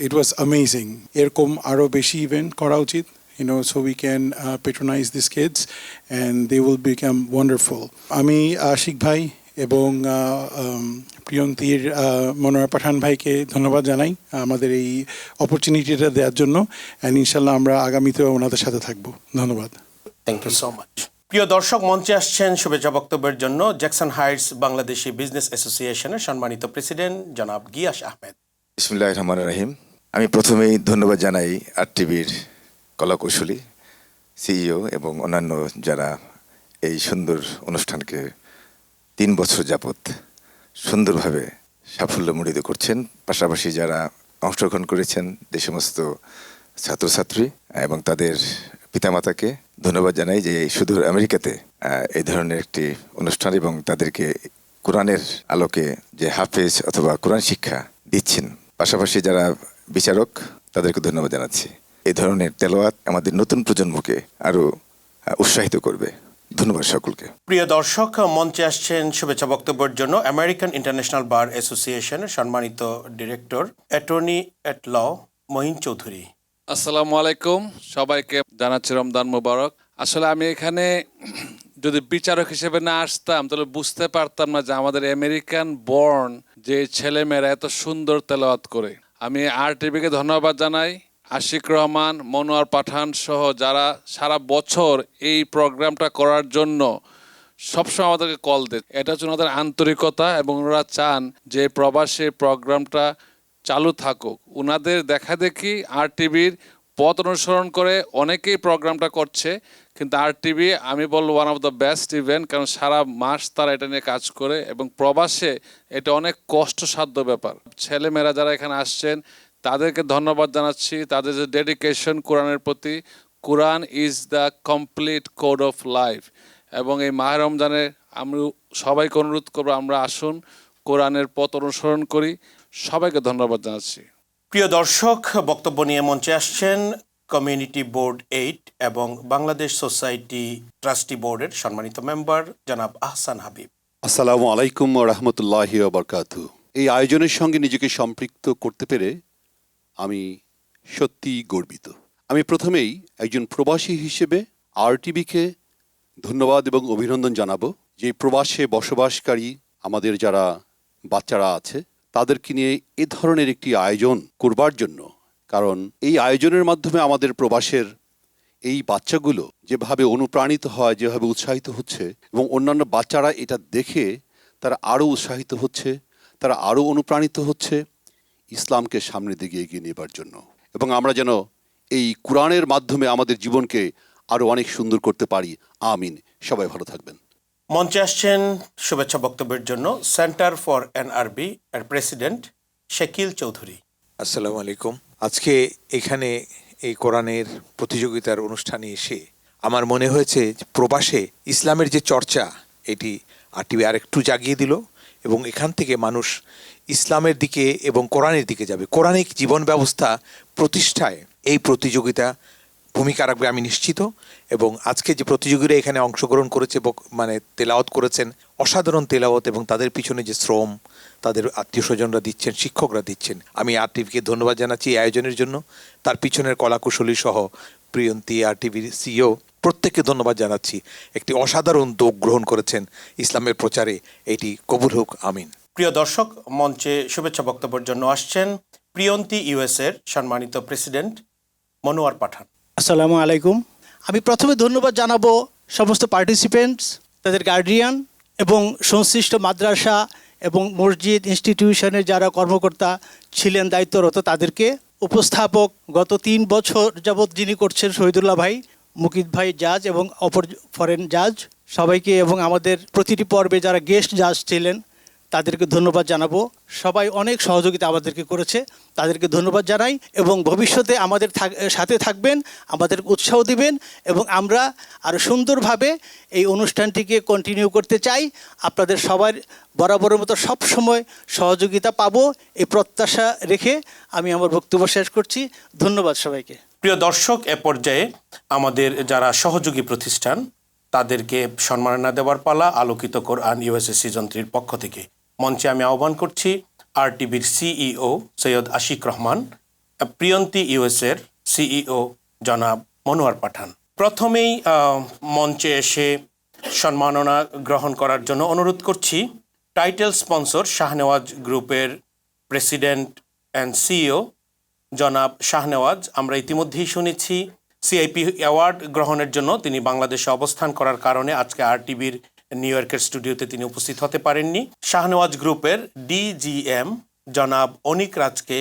ইট ওয়াজ অ্যামেজিং। এরকম আরও বেশি ইভেন্ট করা উচিত, so we can patronize these kids and they will become wonderful. আমি আশিক ভাই এবং প্রিয়ন্তীর মনোয়ার পাঠান ভাইকে ধন্যবাদ জানাই আমাদের এই অপরচুনিটিটা দেওয়ার জন্য, অ্যান্ড ইনশাল্লাহ আমরা আগামীতেও ওনাদের সাথে থাকবো। ধন্যবাদ। Thank you so much. প্রিয় দর্শক, মঞ্চে আসছেন শুভেচ্ছা বক্তব্যের জন্য জ্যাকসন হাইটস বাংলাদেশি বিজনেস অ্যাসোসিয়েশনের সম্মানিত প্রেসিডেন্ট জনাব গিয়াস আহমেদ। বিসমিল্লাহির রহমানির রহিম। আমি প্রথমেই ধন্যবাদ জানাই RTVর কলাকৌশলী, CEO এবং অন্যান্য যারা এই সুন্দর অনুষ্ঠানকে 3 বছর যাবৎ সুন্দরভাবে সাফল্যমণ্ডিত করছেন। পাশাপাশি যারা অংশগ্রহণ করেছেন যে সমস্ত ছাত্রছাত্রী এবং তাদের পিতামাতাকে ধন্যবাদ জানাই যে সুদূর আমেরিকাতে এই ধরনের একটি অনুষ্ঠান এবং তাদেরকে কোরআনের আলোকে যে হাফেজ অথবা কোরআন শিক্ষা দিচ্ছেন। পাশাপাশি যারা বিচারক তাদেরকে ধন্যবাদ জানাচ্ছি। এই ধরনের তেলাওয়াত আমাদের নতুন প্রজন্মকে আরও উৎসাহিত করবে। ধন্যবাদ সকলকে। প্রিয় দর্শক, মঞ্চে আসছেন শুভেচ্ছা বক্তব্যের জন্য আমেরিকান ইন্টারন্যাশনাল বার অ্যাসোসিয়েশনের সম্মানিত ডিরেক্টর অ্যাটর্নি এট ল মহিন চৌধুরী। আসসালামু আলাইকুম, সবাইকে জানাচ্ছি রমজান মোবারক। আসলে আমি এখানে যদি বিচারক হিসেবে না আসতাম তাহলে বুঝতে পারতাম না যে আমাদের আমেরিকান বর্ন যে ছেলেমেয়েরা এত সুন্দর তেলাওয়াত করে। আমি RTVকে ধন্যবাদ জানাই, আশিক রহমান, মনোয়ার পাঠান সহ যারা সারা বছর এই প্রোগ্রামটা করার জন্য সবসময় আমাদেরকে কল দেয়। এটা হচ্ছে ওনাদের আন্তরিকতা এবং ওনারা চান যে প্রবাসী প্রোগ্রামটা চালু থাকুক। ওনাদের দেখা দেখি RTVর পথ অনুসরণ করে অনেকেই প্রোগ্রামটা করছে, কিন্তু RTV আমি বলবো one of the best event, কারণ সারা মাস তারা এটা নিয়ে কাজ করে এবং প্রবাসে এটা অনেক কষ্টসাধ্য ব্যাপার। ছেলেমেয়েরা যারা এখানে আসছেন তাদেরকে ধন্যবাদ জানাচ্ছি, তাদের যে ডেডিকেশন কোরআনের প্রতি। Quran is the complete code of life এবং এই মাহে রমজানে আমি সবাইকে অনুরোধ করবো আমরা আসুন কোরআনের পথ অনুসরণ করি। সবাইকে ধন্যবাদ জানাচ্ছি। প্রিয় দর্শক, বক্তব্য নিয়ে মঞ্চে আসছেন কমিউনিটি বোর্ড 8 এবং বাংলাদেশ সোসাইটি ট্রাস্টি বোর্ডের সম্মানিত মেম্বার জনাব আহসান হাবিব। আসসালামু আলাইকুম ওয়া রাহমাতুল্লাহি ওয়া বারাকাতুহু। এই আয়োজনের সঙ্গে নিজেকে সম্পৃক্ত করতে পেরে আমি সত্যি গর্বিত। আমি প্রথমেই একজন প্রবাসী হিসেবে RTVকে ধন্যবাদ এবং অভিনন্দন জানাবো যে প্রবাসে বসবাসকারী আমাদের যারা বাচ্চারা আছে তাদেরকে নিয়ে এ ধরনের একটি আয়োজন করবার জন্য। কারণ এই আয়োজনের মাধ্যমে আমাদের প্রবাসের এই বাচ্চাগুলো যেভাবে অনুপ্রাণিত হয়, যেভাবে উৎসাহিত হচ্ছে এবং অন্যান্য বাচ্চারা এটা দেখে তারা আরও উৎসাহিত হচ্ছে, তারা আরও অনুপ্রাণিত হচ্ছে ইসলামকে সামনের দিকে এগিয়ে নেবার জন্য, এবং আমরা যেন এই কোরআনের মাধ্যমে আমাদের জীবনকে আরও অনেক সুন্দর করতে পারি। আমিন। সবাই ভালো থাকবেন। মঞ্চে আসছেন শুভেচ্ছা বক্তব্যের জন্য সেন্টার ফর NRB এর প্রেসিডেন্ট শাকিল চৌধুরী। আসসালামু আলাইকুম। আজকে এখানে এই কোরআনের প্রতিযোগিতার অনুষ্ঠানে এসে আমার মনে হয়েছে প্রবাসে ইসলামের যে চর্চা এটি RTV আরেকটু জাগিয়ে দিল এবং এখান থেকে মানুষ ইসলামের দিকে এবং কোরআনের দিকে যাবে। কোরআনিক জীবন ব্যবস্থা প্রতিষ্ঠায় এই প্রতিযোগিতা ভূমিকা রাখবে আমি নিশ্চিত। এবং আজকে যে প্রতিযোগীরা এখানে অংশগ্রহণ করেছে মানে তেলাওয়াত করেছেন, অসাধারণ তেলাওয়াত এবং তাদের পিছনে যে শ্রম তাদের আত্মীয় স্বজনরা দিচ্ছেন, শিক্ষকরা দিচ্ছেন, আমি RTVকে ধন্যবাদ জানাচ্ছি এই আয়োজনের জন্য। তার পিছনের কলাকুশলী সহ প্রিয়ন্তী RTVর CEO প্রত্যেককে ধন্যবাদ জানাচ্ছি। একটি অসাধারণ উদ্যোগ গ্রহণ করেছেন ইসলামের প্রচারে, এটি কবুল হোক। আমিন। প্রিয় দর্শক, মঞ্চে শুভেচ্ছা বক্তব্যের জন্য আসছেন প্রিয়ন্তী USA এর সম্মানিত প্রেসিডেন্ট মনোয়ার পাঠান। আসসালামু আলাইকুম। আমি প্রথমে ধন্যবাদ জানাবো সমস্ত পার্টিসিপেন্টস, তাদের গার্ডিয়ান এবং সংশ্লিষ্ট মাদ্রাসা এবং মসজিদ ইনস্টিটিউশনের যারা কর্মকর্তা ছিলেন দায়িত্বরত তাদেরকে, উপস্থাপক গত 3 বছর যাবৎ যিনি করছেন শহীদুল্লাহ ভাই, মুকিত ভাই জাজ এবং অপর ফরেন জাজ, সবাইকে এবং আমাদের প্রতিটি পর্বে যারা গেস্ট জাজ ছিলেন তাদেরকে ধন্যবাদ জানাবো। সবাই অনেক সহযোগিতা আমাদেরকে করেছে, তাদেরকে ধন্যবাদ জানাই এবং ভবিষ্যতে আমাদের সাথে থাকবেন, আমাদের উৎসাহ দিবেন এবং আমরা আরও সুন্দরভাবে এই অনুষ্ঠানটিকে কন্টিনিউ করতে চাই। আপনাদের সবার বরাবরের মতো সবসময় সহযোগিতা পাবো এই প্রত্যাশা রেখে আমি আমার বক্তব্য শেষ করছি। ধন্যবাদ সবাইকে। প্রিয় দর্শক, এ পর্যায়ে আমাদের যারা সহযোগী প্রতিষ্ঠান তাদেরকে সম্মাননা দেওয়ার পালা। আলোকিত কোরআন USA সিজন 3 পক্ষ থেকে মঞ্চে আমি আহ্বান করছি RTVর CEO সৈয়দ আশিক রহমান, প্রিয়ন্তী USA এর CEO জনাব মনোয়ার পাঠান। প্রথমেই মঞ্চে এসে সম্মাননা গ্রহণ করার জন্য অনুরোধ করছি টাইটেল স্পন্সর শাহনেওয়াজ গ্রুপের প্রেসিডেন্ট অ্যান্ড CEO জনাব শাহনেওয়াজ। আমরা ইতিমধ্যেই শুনেছি CIP অ্যাওয়ার্ড গ্রহণের জন্য তিনি বাংলাদেশে অবস্থান করার কারণে আজকে RTVর নিউ ইয়র্কের স্টুডিওতে তিনি উপস্থিত হতে পারেননি। শাহনেওয়াজ গ্রুপের DGM জনাব অনিক রাজকে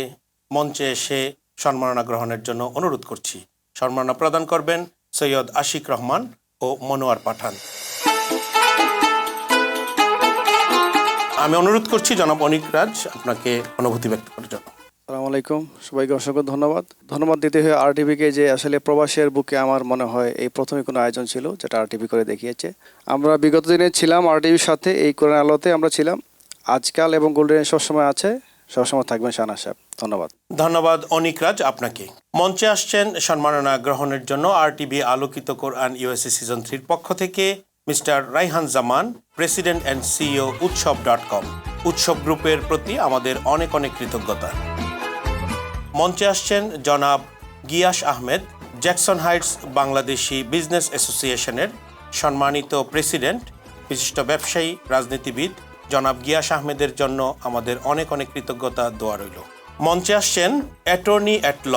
মঞ্চে এসে সম্মাননা গ্রহণের জন্য অনুরোধ করছি। সম্মাননা প্রদান করবেন সৈয়দ আশিক রহমান ও মনোয়ার পাঠান। আমি অনুরোধ করছি জনাব অনিক রাজ আপনাকে অনুভূতি ব্যক্ত করার জন্য। আসসালামু আলাইকুম, সবাইকে অসংখ্য ধন্যবাদ দিতে হয় RTVকে, যে আসলে প্রবাসের বুকে আমার মনে হয় এই প্রথমে কোনো আয়োজন ছিল যেটা RTV করে দেখিয়েছে। আমরা বিগত দিনে ছিলাম RTVর সাথে, এই কোরআন আলোতে আমরা ছিলাম, আজকাল এবং গোল্ডেন সবসময় আছে, সবসময় থাকবেন শাহনা সাহেব। ধন্যবাদ অনিক রাজ আপনাকে। মঞ্চে আসছেন সম্মাননা গ্রহণের জন্য RTV Alokito Quran USA season 3 পক্ষ থেকে mister Raihan Zaman, president and CEO উৎসব.com। উৎসব গ্রুপের প্রতি আমাদের অনেক অনেক কৃতজ্ঞতা। মঞ্চে আসছেন জনাব Gias Ahmed, Jackson Heights Bangladeshi business অ্যাসোসিয়েশনের সম্মানিত প্রেসিডেন্ট, বিশিষ্ট ব্যবসায়ী, রাজনীতিবিদ জনাব গিয়াস আহমেদের জন্য আমাদের অনেক অনেক কৃতজ্ঞতা দোয়া রইল। মঞ্চে আসছেন attorney at law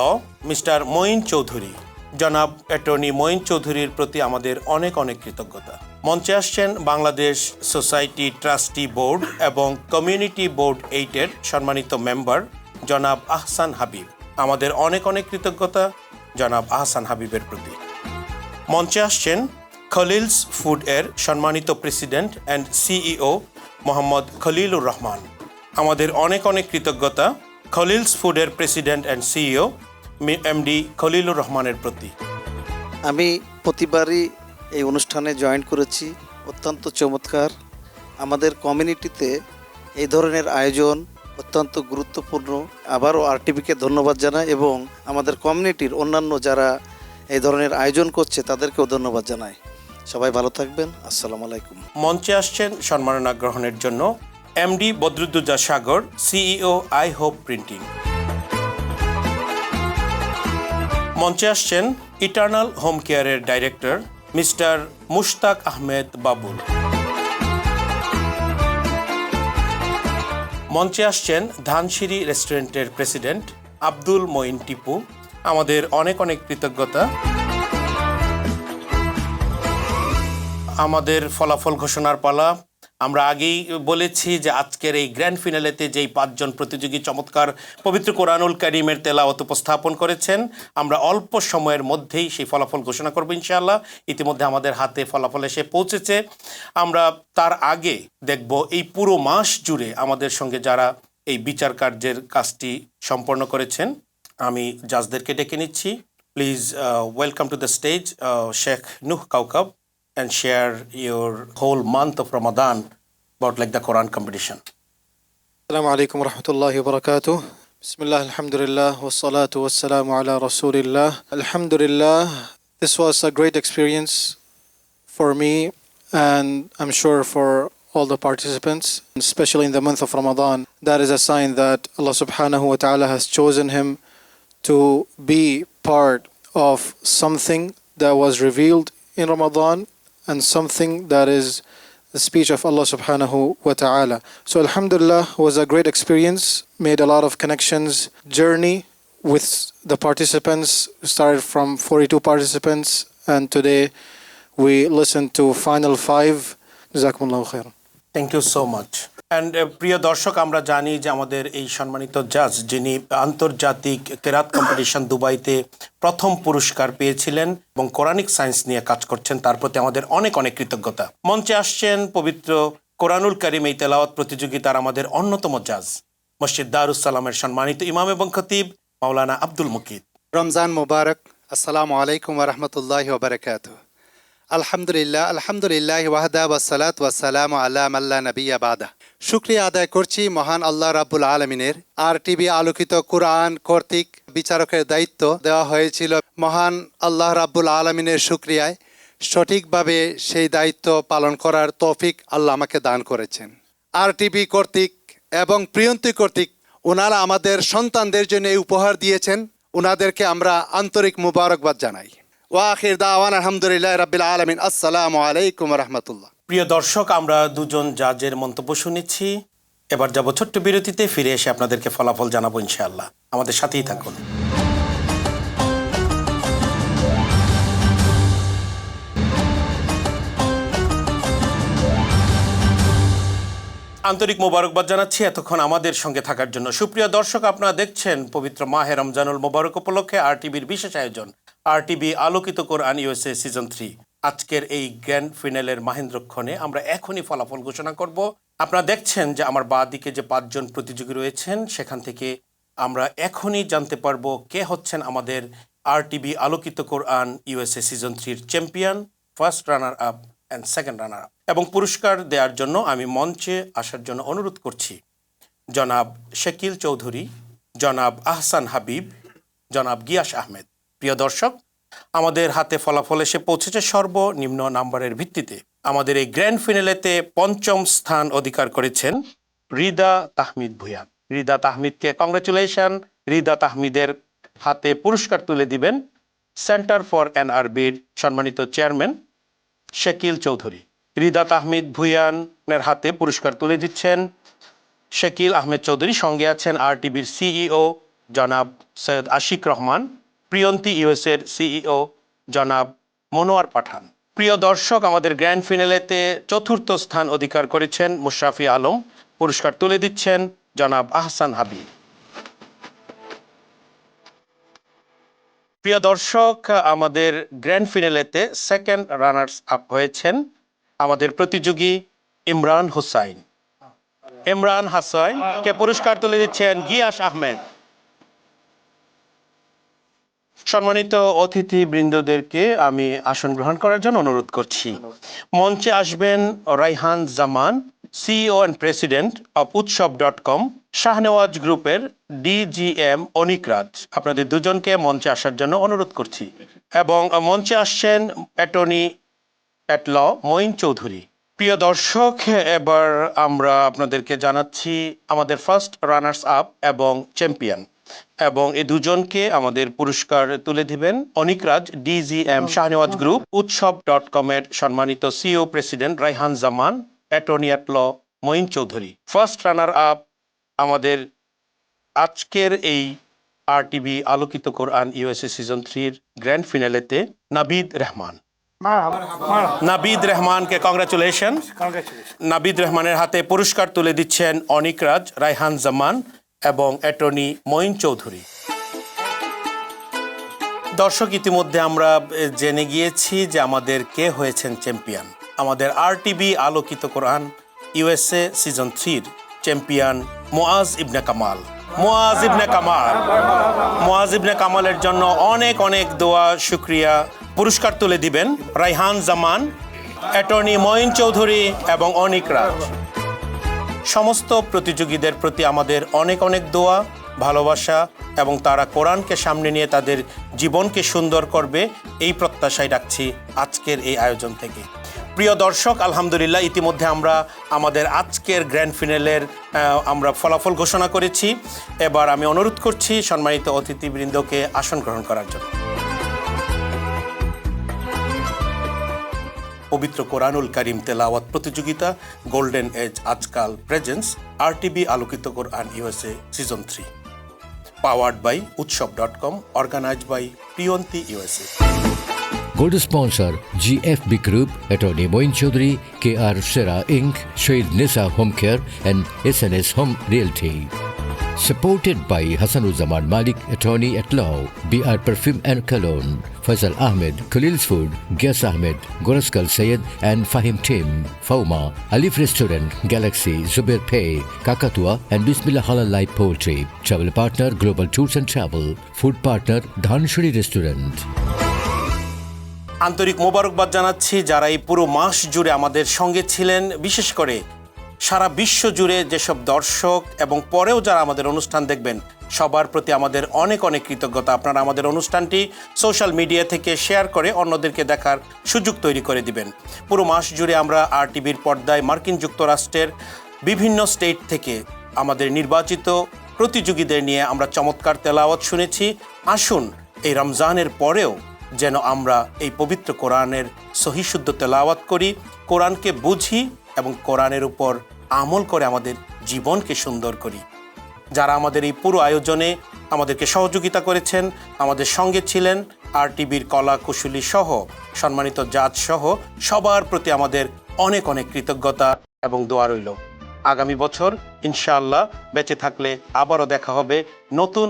mister Moin Chowdhury. জনাব অ্যাটর্নি মঈন চৌধুরীর প্রতি আমাদের অনেক অনেক কৃতজ্ঞতা। মঞ্চে আসছেন বাংলাদেশ সোসাইটি ট্রাস্টি বোর্ড এবং কমিউনিটি বোর্ড 8-এর সম্মানিত মেম্বার জনাব আহসান হাবিব। আমাদের অনেক অনেক কৃতজ্ঞতা জনাব আহসান হাবিবের প্রতি। মঞ্চে আসছেন খলিলস ফুড এর সম্মানিত president and CEO Mohammad Khalilur Rahman. আমাদের অনেক অনেক কৃতজ্ঞতা খলিলস ফুডের president and CEO MD Khalilur রহমানের প্রতি। আমি প্রতিবারই এই অনুষ্ঠানে জয়েন করেছি, অত্যন্ত চমৎকার। আমাদের কমিউনিটিতে এই ধরনের আয়োজন অত্যন্ত গুরুত্বপূর্ণ। আবারও আরটিভিকে ধন্যবাদ জানাই এবং আমাদের কমিউনিটির অন্যান্য যারা এই ধরনের আয়োজন করছে তাদেরকেও ধন্যবাদ জানাই। সবাই ভালো থাকবেন। আসসালামু আলাইকুম। মঞ্চে আসছেন সম্মাননা গ্রহণের জন্য MD Badruddoza Sagar, CEO I hope printing. মঞ্চে আসছেন ইটার্নাল হোম কেয়ারের ডাইরেক্টর মিস্টার মুশতাক আহমেদ বাবুল। মঞ্চে আসছেন ধানসিঁড়ি রেস্টুরেন্টের প্রেসিডেন্ট আব্দুল মঈন টিপু। আমাদের অনেক অনেক কৃতজ্ঞতা। আমাদের ফলাফল ঘোষণার পালা। আমরা আগেই বলেছি যে আজকের এই গ্র্যান্ড ফিনালেতে যেই 5 জন প্রতিযোগী চমৎকার পবিত্র কোরআনুল কারীমের তেলাওয়াত উপস্থাপন করেছেন, আমরা অল্প সময়ের মধ্যেই সেই ফলাফল ঘোষণা করব ইনশাআল্লাহ। ইতিমধ্যে আমাদের হাতে ফলাফল এসে পৌঁছেছে। আমরা তার আগে দেখব এই পুরো মাস জুড়ে আমাদের সঙ্গে যারা এই বিচার কার্যের কাজটি সম্পন্ন করেছেন। আমি জাজদেরকে ডেকে নিচ্ছি। Please welcome to the stage Sheikh Nuh Kaukab and share your whole month of Ramadan about like the Quran competition. Assalamu alaikum wa rahmatullahi wa barakatuh. Bismillah, alhamdulillah, wassalatu wassalamu ala rasulillah. Alhamdulillah, this was a great experience for me and I'm sure for all the participants, especially in the month of Ramadan. That is a sign that Allah subhanahu wa ta'ala has chosen him to be part of something that was revealed in Ramadan and something that is the speech of Allah subhanahu wa ta'ala. So alhamdulillah was a great experience, made a lot of connections, journey with the participants, started from 42 participants and today we listened to final 5. Jazakumullahu khairan. Thank you so much. And প্রিয় দর্শক, আমরা জানি যে আমাদের এই সম্মানিত জাজ যিনি আন্তর্জাতিক কেরাত কম্পিটিশন দুবাইতে প্রথম পুরস্কার পেয়েছিলেন এবং কোরআনিক সায়েন্স নিয়ে কাজ করছেন, তার প্রতি আমাদের অনেক অনেক কৃতজ্ঞতা। মঞ্চে আসছেন পবিত্র কোরআনুল কারীম এই তেলাওয়াত প্রতিযোগিতার আমাদের অন্যতম জাজ মসজিদ দারুস সালামের সম্মানিত ইমাম এবং খতিব মাওলানা আব্দুল মুকিত। রমজান মুবারক। আসসালামু আলাইকুম ওয়া রাহমাতুল্লাহি ওয়া বারাকাতুহু। আলহামদুলিল্লাহ, আলহামদুলিল্লাহ ওয়াহদা ওয়াসসালাতু ওয়াসসালামু আলা মান লা নাবিয়্যা বাদা। শুকরিয়া আদায় করছি মহান আল্লাহ রাব্বুল আলামিনের। আরটিভি আলোকিত কোরআন কর্তৃক বিচারকের দায়িত্ব দেওয়া হয়েছিল। মহান আল্লাহ রাব্বুল আলামিনের শুকরিয়ায় সঠিকভাবে সেই দায়িত্ব পালন করার তৌফিক আল্লাহ আমাকে দান করেছেন। আরটিভি কর্তৃক এবং প্রিয়ন্তী কর্তৃক ওনারা আমাদের সন্তানদের জন্য এই উপহার দিয়েছেন, ওনাদেরকে আমরা আন্তরিক মুবারকবাদ জানাই। ওয়া আখির দাওয়ানা আলহামদুলিল্লাহি রাব্বিল আলামিন। আসসালামু আলাইকুম ওয়া রাহমাতুল্লাহ। প্রিয় দর্শক, আমরা দুজন জাজের মন্তব্য শুনেছি। এবার যাব ছোট্ট বিরতিতে, ফিরে এসে আপনাদেরকে ফলাফল জানাবো ইনশাআল্লাহ। আমাদের সাথেই থাকুন। আন্তরিক মোবারকবাদ জানাচ্ছি এতক্ষণ আমাদের সঙ্গে থাকার জন্য। সুপ্রিয় দর্শক, আপনারা দেখছেন পবিত্র মাহে রমজানুল মোবারক উপলক্ষে আরটিভির বিশেষ আয়োজন RTV Alokito Quran USA season 3। আজকের এই গ্র্যান্ড ফিনালের মাহেন্দ্রক্ষণে আমরা এখনই ফলাফল ঘোষণা করব। আপনারা দেখছেন যে আমার বাঁ দিকে যে 5 জন প্রতিযোগী রয়েছেন, সেখান থেকে আমরা এখনই জানতে পারবো কে হচ্ছেন আমাদের RTV Alokito Quran USA season 3-র champion, first runner up and second runner up. এবং পুরস্কার দেওয়ার জন্য আমি মঞ্চে আসার জন্য অনুরোধ করছি জনাব শাকিল চৌধুরী, জনাব আহসান হাবিব, জনাব গিয়াস আহমেদ। প্রিয় দর্শক, আমাদের হাতে ফলাফল এসে পৌঁছেছে সর্বনিম্ন নাম্বারের ভিত্তিতে। আমাদের এই গ্র্যান্ড ফিনালেতে 5ম স্থান অধিকার করেছেন রিদা তাহমিদ ভুঁইয়া। রিদা তাহমিদকে কংগ্রেচুলেশন। রিদা তাহমিদের হাতে পুরস্কার তুলে দিবেন সেন্টার ফর এনআরবির সম্মানিত চেয়ারম্যান শাকিল চৌধুরী। রিদাত আহমেদ ভুইয়ানের হাতে পুরস্কার তুলে দিচ্ছেন শাকিল আহমেদ চৌধুরী। সঙ্গে আছেন RTVর CEO জনাব সৈয়দ আশিক রহমান, প্রিয়ন্তী ইউএসএর CEO জনাব মনোয়ার পাঠান। প্রিয় দর্শক, আমাদের গ্র্যান্ড ফিনালেতে চতুর্থ স্থান অধিকার করেছেন মুশরাফি আলম। পুরস্কার তুলে দিচ্ছেন জনাব আহসান হাবিব। প্রিয় দর্শক, আমাদের গ্র্যান্ড ফিনালেতে সেকেন্ড রানার্স আপ হয়েছেন আমাদের প্রতিযোগী ইমরান হুসাইন। ইমরান হাসাইনকে পুরস্কার তুলে দিচ্ছেন গিয়াস আহমেদ। সম্মানিত অতিথি বৃন্দদেরকে আমি আসন গ্রহণ করার জন্য অনুরোধ করছি। মঞ্চে আসবেন Raihan Zaman, CEO and president of উৎসব.com, শাহনেওয়াজ গ্রুপের DGM অনিক রাজ। আপনাদের দুজনকে মঞ্চে আসার জন্য অনুরোধ করছি। এবং মঞ্চে আসছেন attorney at law Moin Chowdhury. প্রিয় দর্শক, এবার আমরা আপনাদেরকে জানাচ্ছি আমাদের ফার্স্ট রানার্স আপ এবং চ্যাম্পিয়ন, এবং এই দুজনকে আমাদের পুরস্কার তুলে দিবেন অনিক রাজ, DGM শাহনেওয়াজ গ্রুপ, উৎসব.com এর সম্মানিত CEO president Raihan Zaman, attorney at law Moin Chowdhury. First runner up আমাদের আজকের এই RTV Alokito Quran USA season 3-র গ্র্যান্ড ফিনালেতে নাবিদ রহমান। নাবিদ রহমানকে কংগ্রাচুলেশন। নাবিদ রহমানের হাতে পুরস্কার তুলে দিচ্ছেন অনিক রাজ, রাইহান জামান এবং অ্যাটর্নি মঈন চৌধুরী। দর্শক, ইতিমধ্যে আমরা জেনে গিয়েছি যে আমাদের কে হয়েছেন চ্যাম্পিয়ন। আমাদের RTV Alokito Quran USA season 3-র চ্যাম্পিয়ন মুআজ ইবনে কামাল। মুআজ ইবনে কামাল, মুআজ ইবনে কামালের জন্য অনেক অনেক দোয়া, শুকরিয়া। পুরস্কার তুলে দিবেন রাইহান জামান, অ্যাটর্নি মঈন চৌধুরী এবং অনিক রাজ। সমস্ত প্রতিযোগীদের প্রতি আমাদের অনেক অনেক দোয়া, ভালোবাসা এবং তারা কোরআনকে সামনে নিয়ে তাদের জীবনকে সুন্দর করবে এই প্রত্যাশায় রাখছি আজকের এই আয়োজন থেকে। প্রিয় দর্শক, আলহামদুলিল্লাহ ইতিমধ্যে আমরা আমাদের আজকের গ্র্যান্ড ফিনালের আমরা ফলাফল ঘোষণা করেছি। এবার আমি অনুরোধ করছি সম্মানিত অতিথিবৃন্দকে আসন গ্রহণ করার জন্য। পবিত্র কোরআনুল কারীম তেলাওয়াত প্রতিযোগিতা golden age Ajkaal presents RTV Alokito Quran USA season 3, powered by উৎসব.com, organized by Priyanti USA। Gold sponsor GFB Group, Attorney Moin Chaudhary, KR Sera Inc., Shahid Nisa Home Care and SNS Home Realty. Supported by Hassanuzzaman Malik, Attorney at Law, BR Perfume and Cologne, Faisal Ahmed, Khalil's Food, Gas Ahmed, Goraskal Sayed and Fahim Tim, Fauma, Alif Restaurant, Galaxy, Zubair Pay, Kakatua and Bismillah Halal Light Poultry. Travel partner Global Tours and Travel. Food partner Dhanshuri Restaurant. আন্তরিক মোবারকবাদ জানাচ্ছি যারা এই পুরো মাস জুড়ে আমাদের সঙ্গে ছিলেন, বিশেষ করে সারা বিশ্ব জুড়ে যেসব দর্শক এবং পরেও যারা আমাদের অনুষ্ঠান দেখবেন, সবার প্রতি আমাদের অনেক অনেক কৃতজ্ঞতা। আপনারা আমাদের অনুষ্ঠানটি সোশ্যাল মিডিয়া থেকে শেয়ার করে অন্যদেরকে দেখার সুযোগ তৈরি করে দিবেন। পুরো মাস জুড়ে আমরা RTVর পর্দায় মার্কিন যুক্তরাষ্ট্রের বিভিন্ন স্টেট থেকে আমাদের নির্বাচিত প্রতিযোগীদের নিয়ে আমরা চমৎকার তেলাওয়াত শুনেছি। আসুন এই রমজানের পরেও যেন আমরা এই পবিত্র কোরআনের সহিশুদ্ধ তেলাওয়াত করি, কোরআনকে বুঝি এবং কোরআনের উপর আমল করে আমাদের জীবনকে সুন্দর করি। যারা আমাদের এই পুরো আয়োজনে আমাদেরকে সহযোগিতা করেছেন, আমাদের সঙ্গে ছিলেন, RTVর কলা কুশলী সহ সম্মানিত জাজ সহ সবার প্রতি আমাদের অনেক অনেক কৃতজ্ঞতা এবং দোয়া রইল। আগামী বছর ইনশাআল্লাহ বেঁচে থাকলে আবারও দেখা হবে নতুন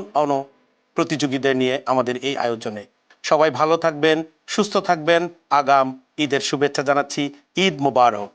প্রতিযোগীদের নিয়ে আমাদের এই আয়োজনে। সবাই ভালো থাকবেন, সুস্থ থাকবেন। আগাম ঈদের শুভেচ্ছা জানাচ্ছি। ঈদ মোবারক।